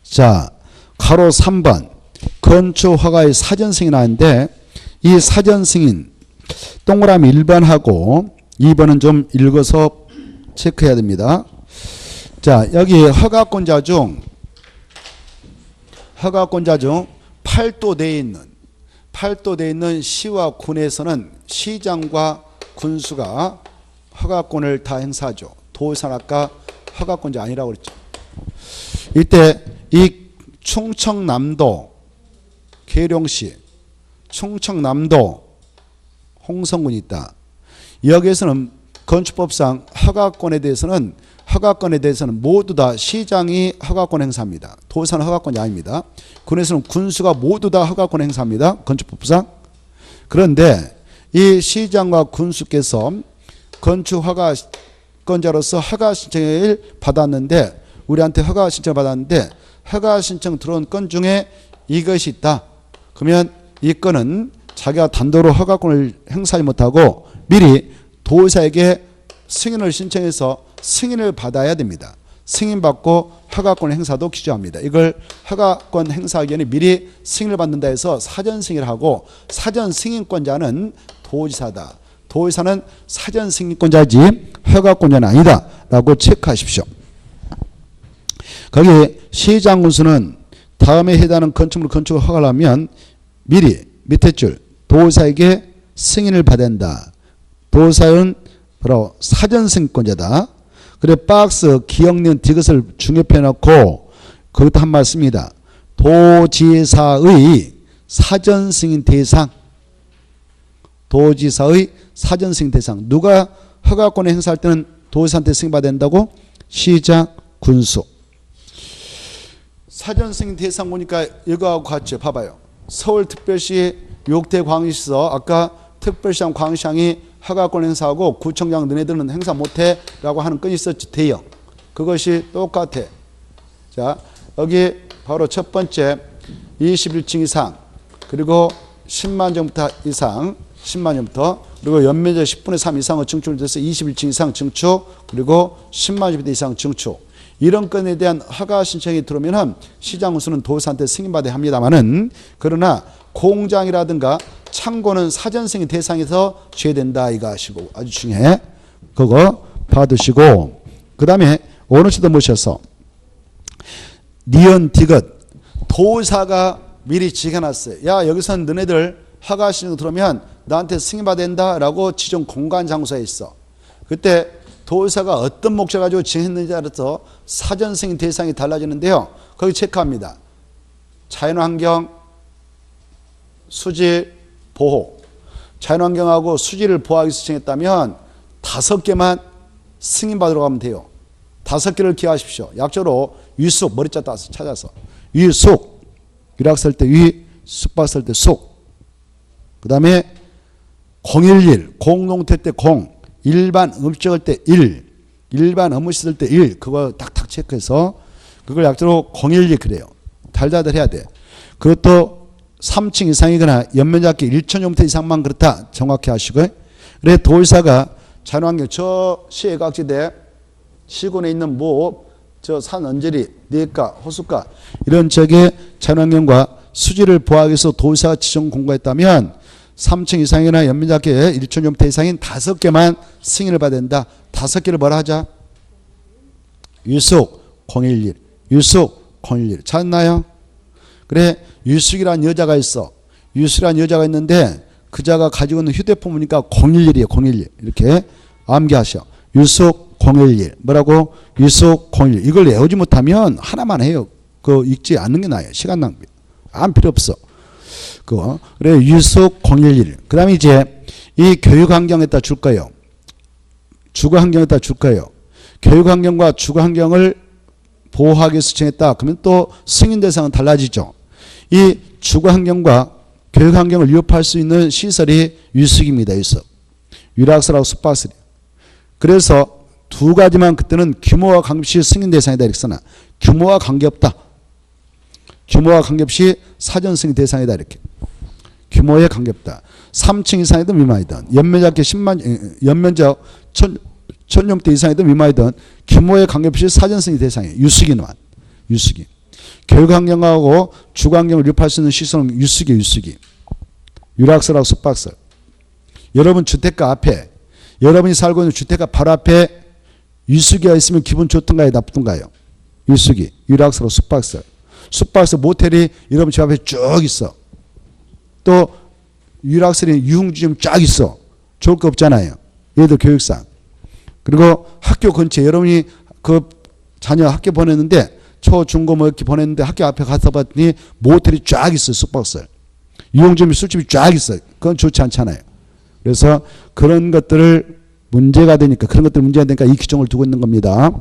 자 가로 3번 건축허가의 사전승인 하는데 이 사전승인 동그라미 1번하고 2번은 좀 읽어서 체크해야 됩니다. 자, 여기 허가권자 중 팔도되어 있는 시와 군에서는 시장과 군수가 허가권을 다 행사하죠. 도의사는 아까 허가권자 아니라고 그랬죠. 이때 이 충청남도 계룡시, 충청남도 홍성군이 있다. 여기에서는 건축법상 허가권에 대해서는 모두 다 시장이 허가권 행사합니다. 도의사는 허가권이 아닙니다. 군에서는 군수가 모두 다 허가권 행사합니다. 건축법상. 그런데 이 시장과 군수께서 건축 허가권자로서 허가 신청을 받았는데, 우리한테 허가 신청을 받았는데 허가 신청 들어온 건 중에 이것이 있다. 그러면 이 건은 자기가 단독으로 허가권을 행사하지 못하고 미리 도의사에게 승인을 신청해서 승인을 받아야 됩니다. 승인받고 허가권 행사도 기조합니다. 이걸 허가권 행사하기 전에 미리 승인을 받는다 해서 사전 승인을 하고, 사전 승인권자는 도지사다. 도의사는 사전 승인권자지 허가권자는 아니다 라고 체크하십시오. 거기 시장군수는 다음에 해당하는 건축물 건축을 허가를 하면 미리 밑에 줄 도의사에게 승인을 받아야 한다. 도의사는 바로 사전 승인권자다. 그래 박스 기억니은 디귿을 중요표해 놓고 거기다 한 말 씁니다. 도지사의 사전 승인 대상. 도지사의 사전 승인 대상. 누가 허가권을 행사할 때는 도지사한테 승인받아야 된다고? 시장, 군수. 사전 승인 대상 보니까 이거하고 같죠. 봐봐요. 서울특별시 욕대광역시서 아까 특별시장 광시장이 허가권 행사하고 구청장 너네들은 행사 못해 라고 하는 건이 있었지. 대여. 그것이 똑같아. 자, 여기 바로 첫 번째 21층 이상, 그리고 10만 정부터 이상, 10만 정부터, 그리고 연면적 10분의 3 이상의 증축을 돼서 21층 이상 증축, 그리고 10만 정부터 이상 증축. 이런 건에 대한 허가 신청이 들어오면 시장군수는 도의사한테 승인받아야 합니다만은, 그러나 공장이라든가 창고는 사전 승인 대상에서 죄된다 이거 하시고, 아주 중요해. 그거 받으시고, 그 다음에 오너시도 모셔서 니은 디귿 도의사가 미리 지켜놨어요. 야, 여기선 너네들 허가 신청 들어오면 나한테 승인받아야 된다라고 지정 공간 장소에 있어. 그때 도의사가 어떤 목적 가지고 지정했는지 따라서 사전 승인 대상이 달라지는데요. 거기 체크합니다. 자연환경, 수지, 보호. 자연환경하고 수지를 보호하기 위해서 지정했다면 5개만 승인받으러 가면 돼요. 5개를 기하십시오. 약조로 위숙, 머리자 따서 찾아서. 위숙, 유락 쓸 때 위, 숙박 쓸 때 숙. 그 다음에 011, 공동태 때 0, 일반 음식을 때 1, 일반 업무 시설 때 1, 그거 딱딱 체크해서 그걸 약조로 012 그래요. 달달달 해야 돼. 그것도 3층 이상이거나 연면적이 1,000제곱미터 이상만 그렇다 정확히 하시고요. 그래 도의사가 자연환경 저 시외곽지대 시군에 있는 저 산 언저리, 뇌가, 호숫가 이런 쪽에 자연환경과 수지를 보호하기 위해서 도의사가 지정 공고했다면 3층 이상이나 연면적이 1,000제곱미터 이상인 5개만 승인을 받아야 된다. 5개를 뭐라 하자? 유숙 011, 유숙 011 찾나요? 그래 유숙이라는 여자가 있어. 유숙이라는 여자가 있는데 그 자가 가지고 있는 휴대폰 보니까 011이에요. 011 이렇게 암기하셔. 유숙 011 뭐라고? 유숙 011 이걸 외우지 못하면 하나만 해요. 그거 읽지 않는 게 나아요. 시간 낭비. 아무 필요 없어. 그거. 그래 유숙 011. 그 다음에 이제 이 교육환경에다 줄 거예요. 주거환경에다 줄 거예요. 교육환경과 주거환경을 보호하기 위해서 정했다. 그러면 또 승인 대상은 달라지죠. 이 주거환경과 교육환경을 위협할 수 있는 시설이 유숙입니다. 유숙. 유락설하고 숙박설이에요. 그래서 두 가지만 그때는 규모와 관계없이 승인 대상이다 이렇게 써놔. 규모와 관계없다. 규모와 관계없이 사전 승인 대상이다 이렇게. 규모에 관계없다. 3층 이상이든 미만이든 연면적 10만 연면적 1,000제곱미터 이상이든 미만이든 규모에 관계없이 사전 승인 대상이에요. 유숙이만. 유숙이. 교육환경하고 주거환경을 위협할 수 있는 시설은 유숙이. 유락설하고 숙박설. 여러분 주택가 앞에, 여러분이 살고 있는 주택가 바로 앞에 유수기가 있으면 기분 좋던가요, 나쁘던가요? 유수기, 유락서로 숙박설. 숙박설 모텔이 여러분 집 앞에 쭉 있어. 또 유락설이 유흥주점 쫙 있어. 좋을 거 없잖아요. 얘들 교육상. 그리고 학교 근처에 여러분이 그 자녀 학교 보냈는데 초, 중, 고 뭐 이렇게 보냈는데 학교 앞에 가서 봤더니 모텔이 쫙 있어요. 숙박설. 유흥점이 술집이 쫙 있어요. 그건 좋지 않잖아요. 그래서 그런 것들을 문제가 되니까, 그런 것들 문제가 되니까 이 규정을 두고 있는 겁니다.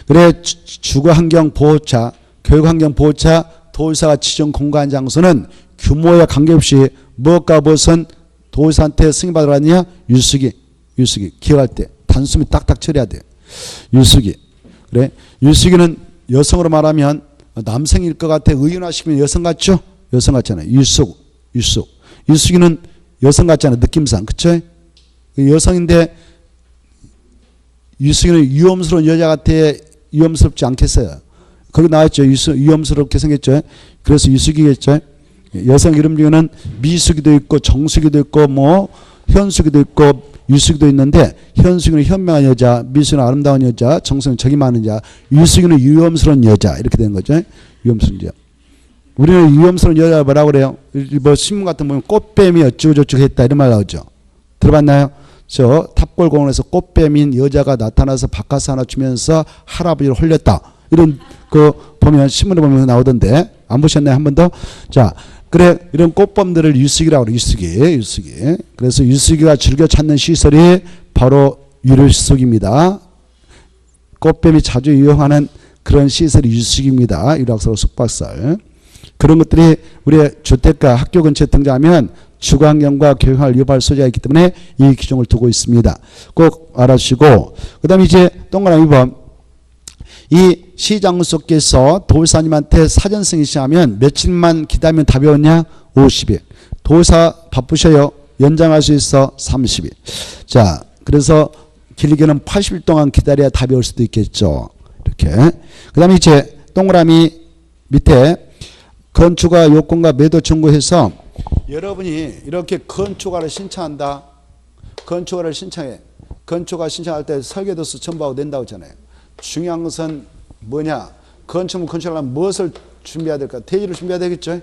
그래, 주거환경보호차, 교육환경보호차, 도의사가 지정 공간 장소는 규모에 관계없이 무엇과 무엇은 도의사한테 승인받으러 가느냐? 유수기. 기억할 때 단숨이 딱딱 처리해야 돼. 유수기. 그래, 유수기는 여성으로 말하면 남성일 것 같아. 의윤화시키면 여성 같죠? 여성 같잖아요. 유수기는 여성 같잖아요. 느낌상. 그쵸? 여성인데 유수기는 위험스러운 여자 같아. 위험스럽지 않겠어요? 거기 나왔죠. 위험스럽게 생겼죠. 그래서 유수기겠죠. 여성 이름 중에는 미수기도 있고 정수기도 있고 뭐 현수기도 있고 유수기도 있는데, 현수기는 현명한 여자, 미수기는 아름다운 여자, 정수기는 적이 많은 여자, 유수기는 위험스러운 여자, 이렇게 되는 거죠. 위험스러운 여자. 우리는 위험스러운 여자 뭐라고 그래요? 뭐 신문 같은 거 보면 꽃뱀이 어쩌고저쩌고 했다 이런 말 나오죠. 들어봤나요? 저 탑골공원에서 꽃뱀인 여자가 나타나서 바카스 하나 주면서 할아버지를 홀렸다. 이런 그 보면 신문에 보면 나오던데 안 보셨나요? 한 번 더? 자, 그래, 이런 꽃범들을 유수기라고 그래요. 유수기. 그래서 유수기가 즐겨 찾는 시설이 바로 유류수기입니다. 꽃뱀이 자주 이용하는 그런 시설이 유수기입니다. 유락설, 숙박설. 그런 것들이 우리의 주택가, 학교 근처에 등장하면 주거환경과 교육을 위협할 소지가 있기 때문에 이 규정을 두고 있습니다. 꼭 알아주시고, 그 다음에 이제 동그라미 2번. 이 시장수께서 도의사님한테 사전 승인 시하면 며칠만 기다리면 답이 오냐? 50일. 도의사 바쁘셔요. 연장할 수 있어. 30일. 자, 그래서 길게는 80일 동안 기다려야 답이 올 수도 있겠죠. 이렇게. 그 다음에 이제 동그라미 밑에 건축가 요건과 매도 청구해서 여러분이 이렇게 건축가를 신청한다. 건축가를 신청해. 건축가 신청할 때 설계도서 첨부하고 낸다고 했잖아요. 중요한 것은 뭐냐? 건축물 건축하려면 무엇을 준비해야 될까? 대지를 준비해야 되겠죠?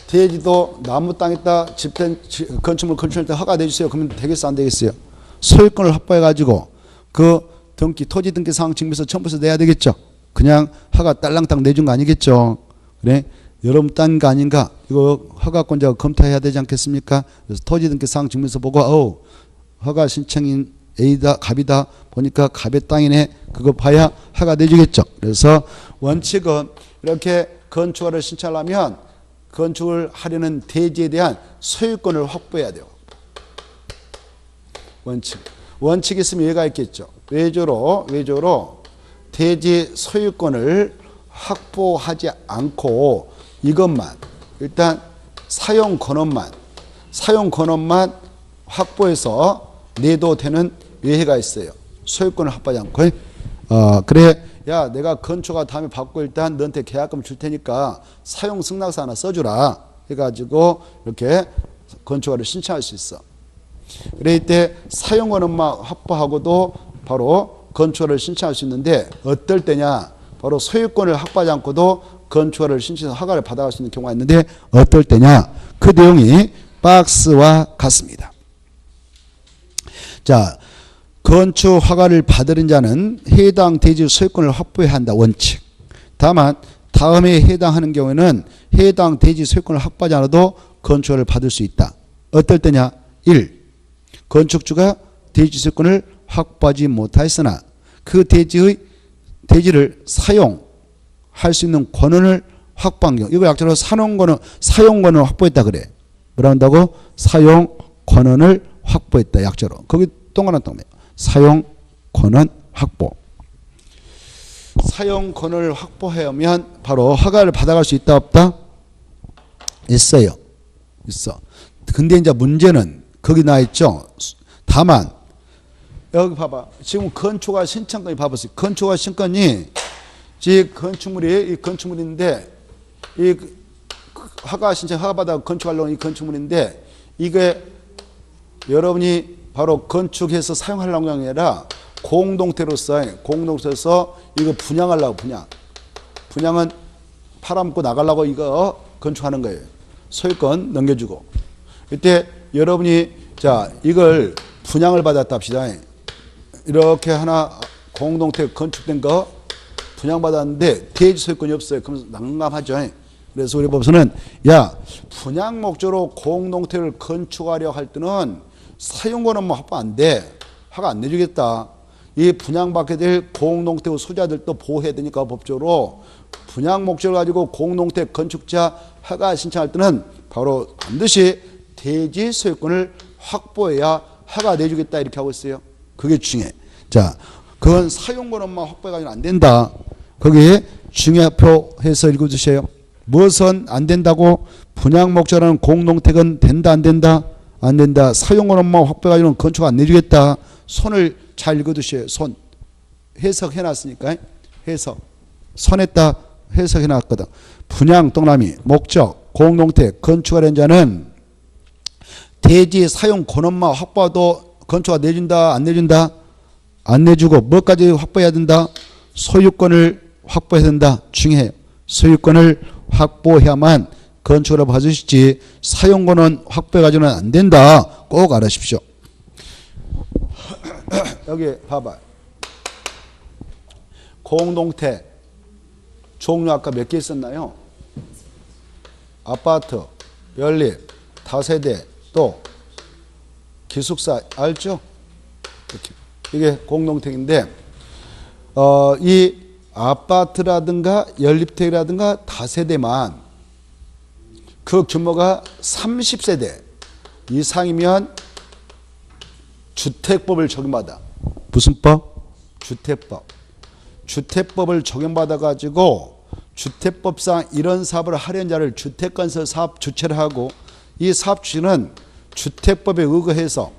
대지도 나무 땅에다 집된 건축물 건축할 때 허가 내주세요. 그러면 되겠어? 안 되겠어요? 소유권을 확보해가지고 그 등기, 토지 등기 사항 증명서 첨부해서 내야 되겠죠? 그냥 허가 딸랑땅 내준 거 아니겠죠? 그래? 여러분 땅인 거 아닌가? 이거 허가권자가 검토해야 되지 않겠습니까? 그래서 토지 등기 사항 증명서 보고 허가 신청인 A다, 갑이다 보니까 갑의 땅이네. 그거 봐야 허가 내주겠죠. 그래서 원칙은 이렇게 건축을 신청하려면 건축을 하려는 대지에 대한 소유권을 확보해야 돼요. 원칙이 있으면 얘가 있겠죠. 외조로 대지 소유권을 확보하지 않고 이것만 일단 사용 권한만 확보해서 내도 되는 외해가 있어요. 소유권을 확보하지 않고. 그래, 야, 내가 건축가 다음에 받고 일단 너한테 계약금 줄 테니까 사용 승낙서 하나 써주라 해가지고 이렇게 건축가를 신청할 수 있어. 그래, 이때 사용 권한만 확보하고도 바로 건축가를 신청할 수 있는데 어떨 때냐? 바로 소유권을 확보하지 않고도 건축가를 신청해서 허가를 받아갈 수 있는 경우가 있는데 어떨 때냐? 그 내용이 박스와 같습니다. 자, 건축 허가를 받은 자는 해당 대지 소유권을 확보해야 한다. 원칙. 다만 다음에 해당하는 경우에는 해당 대지 소유권을 확보하지 않아도 건축허가를 받을 수 있다. 어떨 때냐? 1. 건축주가 대지 소유권을 확보하지 못하였으나 그 대지를 사용할 수 있는 권한을 확보한 경우, 이거 약자로 사용권을 확보했다 그래. 뭐라 한다고? 사용 권한을 확보했다. 약자로. 거기 동그란 동네. 사용 권한 확보. 사용 권한을 확보하면 바로 허가를 받아갈 수 있다 없다? 있어요. 있어. 근데 이제 문제는 거기 나와 있죠. 다만 여기 봐봐. 지금 건축허가 신청권이 봐보세요. 건축허가 신청권이 이 건축물이 이 건축물인데 이 허가 신청 허가받아 건축하려는 이 건축물인데 이게 여러분이 바로 건축해서 사용하려는 게 아니라 공동체로서 이거 분양하려고 분양은 팔아먹고 나가려고 이거 건축하는 거예요. 소유권 넘겨주고 이때 여러분이 자 이걸 분양을 받았다 합시다. 이렇게 하나 공동체 건축된 거 분양받았는데 대지 소유권이 없어요. 그러면 난감하죠. 그래서 우리 법에서는 야 분양 목적으로 공동체를 건축하려 할 때는 사용권은 뭐 확보 안 돼. 허가 안 내주겠다. 이 분양받게 될 공동체 소유자들도 보호해야 되니까 법적으로 분양 목적을 가지고 공동체 건축자 허가 신청할 때는 바로 반드시 대지 소유권을 확보해야 허가 내주겠다 이렇게 하고 있어요. 그게 중요해. 자, 그건 사용권만 확보해가지고 안 된다. 거기에 중요표 해서 읽어주세요. 무엇은 안 된다고? 분양 목적으로는 공동택은 된다 안 된다? 안 된다. 사용권만 확보해가지고는 건축 안 내주겠다. 손을 잘 읽어두세요. 손. 해석해놨으니까. 해석. 손했다 해석해놨거든. 분양 동남이 목적 공동택 건축하려는 자는 대지 사용 권한만 확보해도 건축가 내준다 안 내준다? 안 내주고 뭐까지 확보해야 된다? 소유권을 확보해야 된다. 중요해요. 소유권을 확보해야만 건축을 봐주시지 사용권은 확보해가지고는 안 된다. 꼭 알아십시오. 여기 봐봐. 공동택 종류 아까 몇 개 있었나요? 아파트, 연립, 다세대, 또 기숙사 알죠? 이게 공동택인데 이 아파트라든가 연립택이라든가 다세대만 그 규모가 30세대 이상이면 주택법을 적용받아. 무슨 법? 주택법. 주택법을 적용받아 가지고 주택법상 이런 사업을 하려는 자를 주택건설 사업 주체를 하고 이 사업 주체는 주택법에 의거해서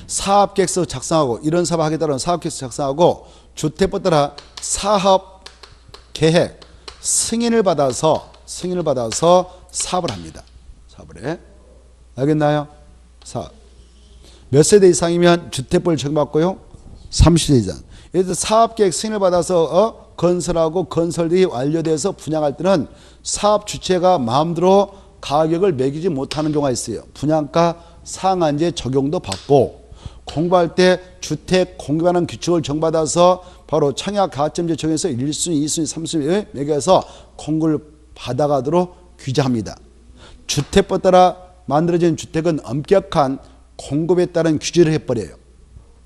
사업계획서 작성하고 이런 사업을 하겠다는 사업계획서 작성하고 주택법 따라 사업계획 승인을 받아서 사업을 합니다. 사업을 해. 알겠나요? 사업. 몇 세대 이상이면 주택법을 적용받고요. 30세 이상. 예를 들어 사업계획 승인을 받아서 건설하고 건설이 완료돼서 분양할 때는 사업 주체가 마음대로 가격을 매기지 못하는 경우가 있어요. 분양가 상한제 적용도 받고 공부할 때 주택 공급하는 규칙을 정받아서 바로 청약 가점제 적용해서 1순위, 2순위, 3순위 매겨서 공급을 받아가도록 규제합니다. 주택법 따라 만들어진 주택은 엄격한 공급에 따른 규제를 해버려요.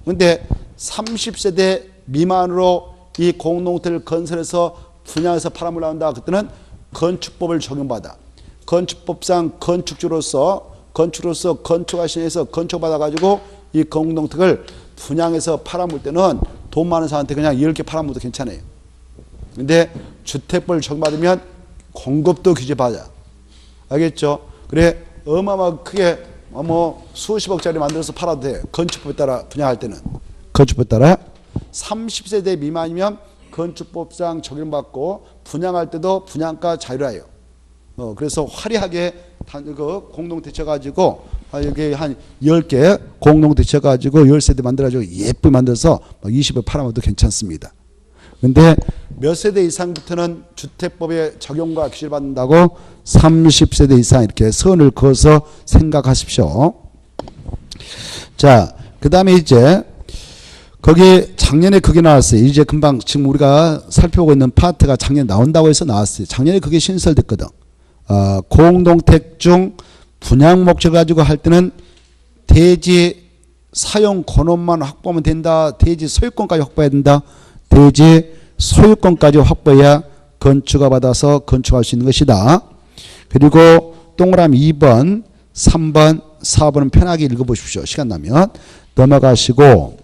그런데 30세대 미만으로 이 공동체를 건설해서 분양해서 팔아먹는다. 그때는 건축법을 적용받아. 건축법상 건축주로서 건축하시에서 건축받아가지고 이 공동택을 분양해서 팔아먹을 때는 돈 많은 사람한테 그냥 10개 팔아먹어도 괜찮아요. 근데 주택법을 적용받으면 공급도 규제받아. 알겠죠? 그래 어마어마하게 크게 뭐 수십억짜리 만들어서 팔아도 돼. 건축법에 따라 분양할 때는. 건축법에 따라 30세대 미만이면 건축법상 적용받고 분양할 때도 분양가 자유화예요. 그래서 화려하게 그 공동체 쳐가지고 여기 한 10개 공동체 쳐가지고 10세대 만들어가지고 예쁘게 만들어서 20억 팔아먹어도 괜찮습니다. 근데 몇 세대 이상부터는 주택법의 적용과 규제를 받는다고 30세대 이상 이렇게 선을 그어서 생각하십시오. 자, 그 다음에 이제 거기 작년에 그게 나왔어요. 이제 금방 지금 우리가 살펴보고 있는 파트가 작년에 나온다고 해서 나왔어요. 작년에 그게 신설됐거든. 공동택 중 분양 목적을 가지고 할 때는 대지 사용 권한만 확보하면 된다. 대지 소유권까지 확보해야 된다. 대지 소유권까지 확보해야 건축가 받아서 건축할 수 있는 것이다. 그리고 동그라미 2번, 3번, 4번은 편하게 읽어보십시오. 시간 나면 넘어가시고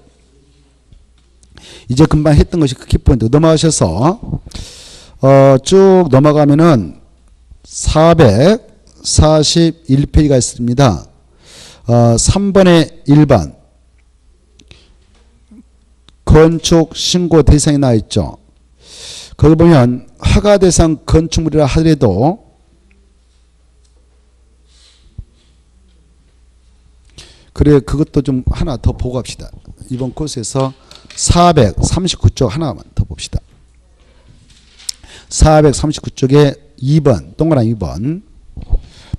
이제 금방 했던 것이 키포인트 넘어가셔서 쭉 넘어가면은 441페이지가 있습니다. 3번에 1번 건축 신고 대상이 나와 있죠. 거기 보면 허가 대상 건축물이라 하더라도 그래 그것도 좀 하나 더 보고 합시다. 이번 코스에서 439쪽 하나만 더 봅시다. 439쪽에 2번 동그라미 2번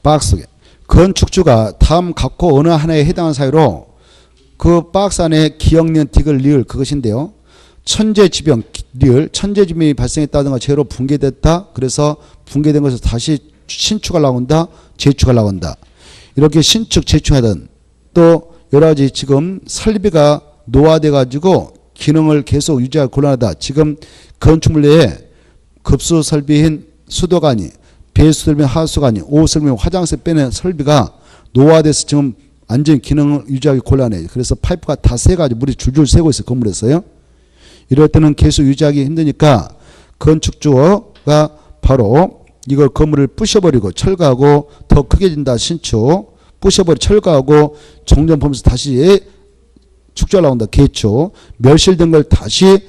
박스 속에 건축주가 다음 각호 어느 하나에 해당하는 사유로 그 박스 안에 기억년 틱을 리을 그것인데요. 천재지변 리을 천재지변이 발생했다든가 재로 붕괴됐다. 그래서 붕괴된 것을 다시 신축하려고 한다. 재축하려고 한다. 이렇게 신축 재축하든 또 여러 가지 지금 설비가 노화돼 가지고 기능을 계속 유지하기 곤란하다. 지금 건축물 내에 급수 설비인 수도관이 배수 설비 하수관이 오후 설비 화장실 빼는 설비가 노화돼서 지금 완전히 기능을 유지하기 곤란해. 그래서 파이프가 다 새가지고 물이 줄줄 새고 있어요. 건물에서요. 이럴 때는 계속 유지하기 힘드니까 건축주가 바로 이걸 건물을 부셔버리고 철거하고 더 크게 진다. 신축 부셔버리고 철거하고 정전하면서 다시 축조하려고 한다. 개축 멸실된 걸 다시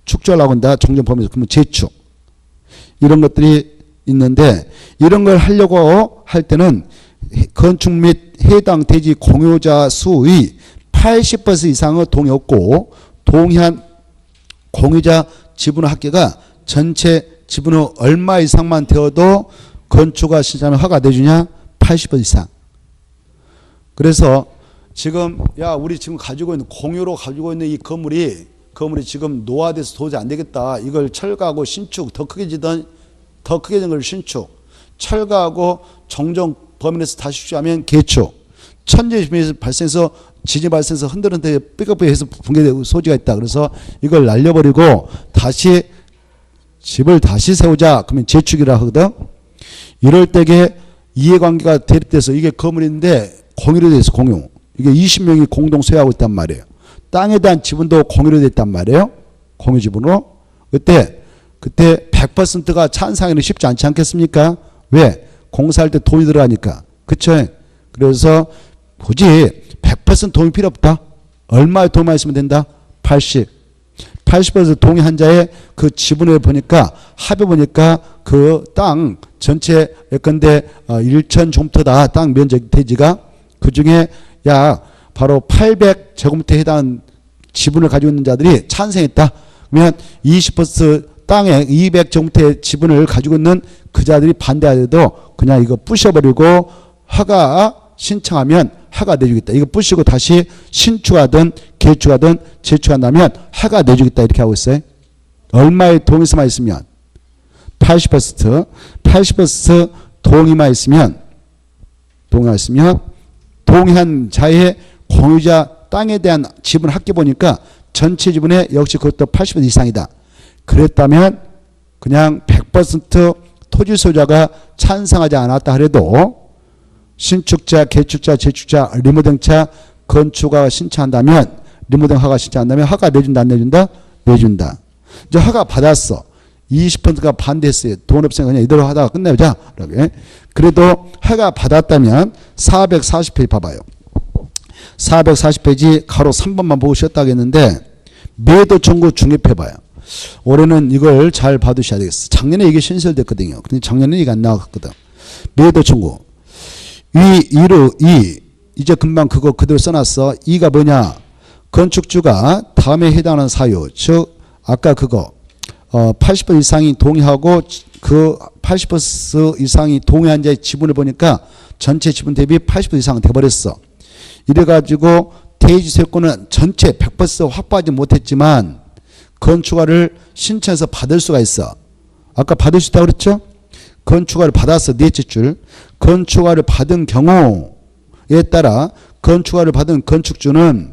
축조하려고 한다. 정전하면서 그러면 재축 이런 것들이 있는데 이런 걸 하려고 할 때는 건축 및 해당 대지 공유자 수의 80% 이상의 동의 없고 동의한 공유자 지분의 합계가 전체 지분의 얼마 이상만 되어도 건축가 신청하면 허가 내주냐? 80% 이상. 그래서 지금 야 우리 지금 가지고 있는 공유로 가지고 있는 이 건물이 지금 노화돼서 도저히 안 되겠다. 이걸 철거하고 신축 더 크게 지던 더 크게 된 걸 신축 철거하고 정정 범위에서 다시 축소하면 개축 천재지변이 발생해서 지진 발생해서 흔들흔들 삐걱삐걱해서 붕괴될 소지가 있다. 그래서 이걸 날려버리고 다시 집을 다시 세우자. 그러면 재축이라 하거든. 이럴 때에 이해관계가 대립돼서 이게 건물인데 공유로 돼 있어. 공유. 이게 20명이 공동 소유하고 있단 말이에요. 땅에 대한 지분도 공유로 돼 있단 말이에요. 공유 지분으로. 그때 100%가 찬성하기는 쉽지 않지 않겠습니까? 왜? 공사할 때 돈이 들어가니까. 그쵸? 그래서 굳이 100% 돈이 필요 없다. 얼마의 돈만 있으면 된다? 80% 동의한 자의 그 지분을 보니까 합의 보니까 그 땅 전체 예컨대 1,000제곱미터다. 땅 면적 대지가 그 중에 야 바로 800제곱미터에 해당하는 지분을 가지고 있는 자들이 찬성했다. 그러면 20% 땅에 200제곱미터의 지분을 가지고 있는 그 자들이 반대하더라도 그냥 이거 부셔버리고 허가 신청하면 허가 내주겠다. 이거 부시고 다시 신축하든 개축하든 재축한다면 허가 내주겠다. 이렇게 하고 있어요. 얼마의 동의서만 있으면 80% 동의만 있으면 동의한 자의 공유자 땅에 대한 지분 합계 보니까 전체 지분의 역시 그것도 80% 이상이다. 그랬다면 그냥 100% 토지 소유자가 찬성하지 않았다 하더라도 신축자, 개축자, 재축자, 리모델링자, 건축가 신청한다면 리모델링 허가 신청한다면 허가 내준다 안 내준다? 내준다. 이제 허가 받았어. 20%가 반대했어요. 돈 없으니까 그냥 이대로 하다가 끝내자. 그래도 허가 받았다면 440페이지 봐봐요. 440페이지 가로 3번만 보고 쉬었다 하겠는데 매도 청구 중립해봐요. 올해는 이걸 잘 봐두셔야 되겠어. 작년에 이게 신설됐거든요. 근데 작년에 이게 안 나왔거든. 매도 청구. 이제 금방 그거 그대로 써놨어. 이가 뭐냐? 건축주가 다음에 해당하는 사유. 즉 아까 그거 80% 이상이 동의하고 그 80% 이상이 동의한 자의 지분을 보니까 전체 지분 대비 80% 이상 돼버렸어. 이래가지고 대지 소유권은 전체 100% 확보하지 못했지만 건축허가를 신청해서 받을 수가 있어. 아까 받을 수 있다고 그랬죠? 건축허가를 받았어. 넷째 줄. 건축허가를 받은 경우에 따라 건축허가를 받은 건축주는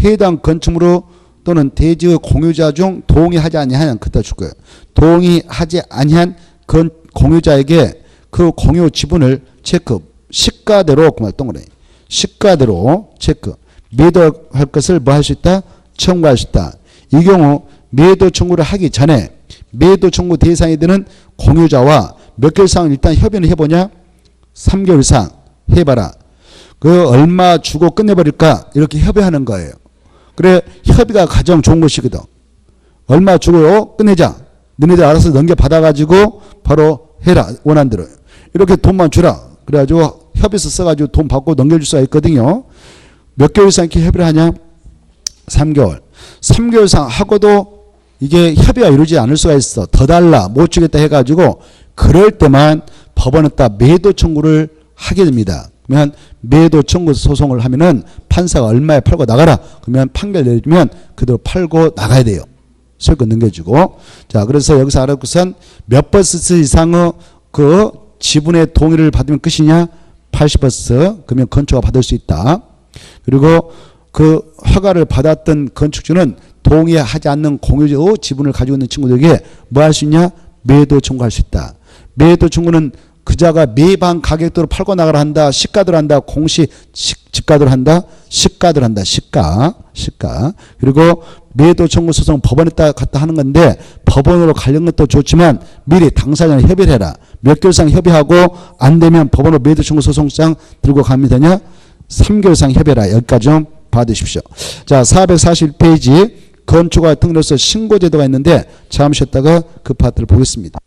해당 건축물로 또는 대지의 공유자 중 동의하지 아니한 그따 줄 거예요. 동의하지 아니한 공유자에게 그 공유 지분을 체크. 시가대로 그만 동그라미. 시가대로 체크. 매도할 것을 뭐 할 수 있다? 청구할 수 있다. 이 경우 매도 청구를 하기 전에 매도 청구 대상이 되는 공유자와 몇 개월 이상 일단 협의를 해보냐? 3개월 이상 해봐라. 그 얼마 주고 끝내버릴까? 이렇게 협의하는 거예요. 그래 협의가 가장 좋은 것이거든. 얼마 주고 끝내자. 너네들 알아서 넘겨받아가지고 바로 해라. 원하는 대로. 이렇게 돈만 주라. 그래가지고 협의서 써가지고 돈 받고 넘겨줄 수가 있거든요. 몇 개월 이상 이렇게 협의를 하냐? 3개월. 3개월 이상 하고도 이게 협의가 이루어지지 않을 수가 있어. 더 달라. 못 주겠다 해가지고 그럴 때만 법원에다 매도 청구를 하게 됩니다. 그러면 매도 청구 소송을 하면은 판사가 얼마에 팔고 나가라. 그러면 판결 내리면 그대로 팔고 나가야 돼요. 소유권 넘겨주고. 자, 그래서 여기서 알아볼 것은 몇 퍼센트 이상의 그 지분의 동의를 받으면 끝이냐? 80%. 그러면 건축가 받을 수 있다. 그리고 그 허가를 받았던 건축주는 동의하지 않는 공유적 지분을 가지고 있는 친구들에게 뭐 할 수 있냐? 매도 청구할 수 있다. 매도 청구는 그자가 매방 가격대로 팔고 나가라 한다. 시가대로 한다. 공시 집가대로 한다. 시가대로 한다. 시가. 그리고 매도 청구 소송 법원에 갔다 하는 건데 법원으로 가는 것도 좋지만 미리 당사자랑 협의를 해라. 몇 개월 이상 협의하고 안 되면 법원으로 매도 청구 소송장 들고 가면 되냐? 3개월 이상 협의해라. 여기까지 좀 봐두십시오. 자, 441페이지 건축가 등록서 신고제도가 있는데 잠시 쉬었다가 그 파트를 보겠습니다.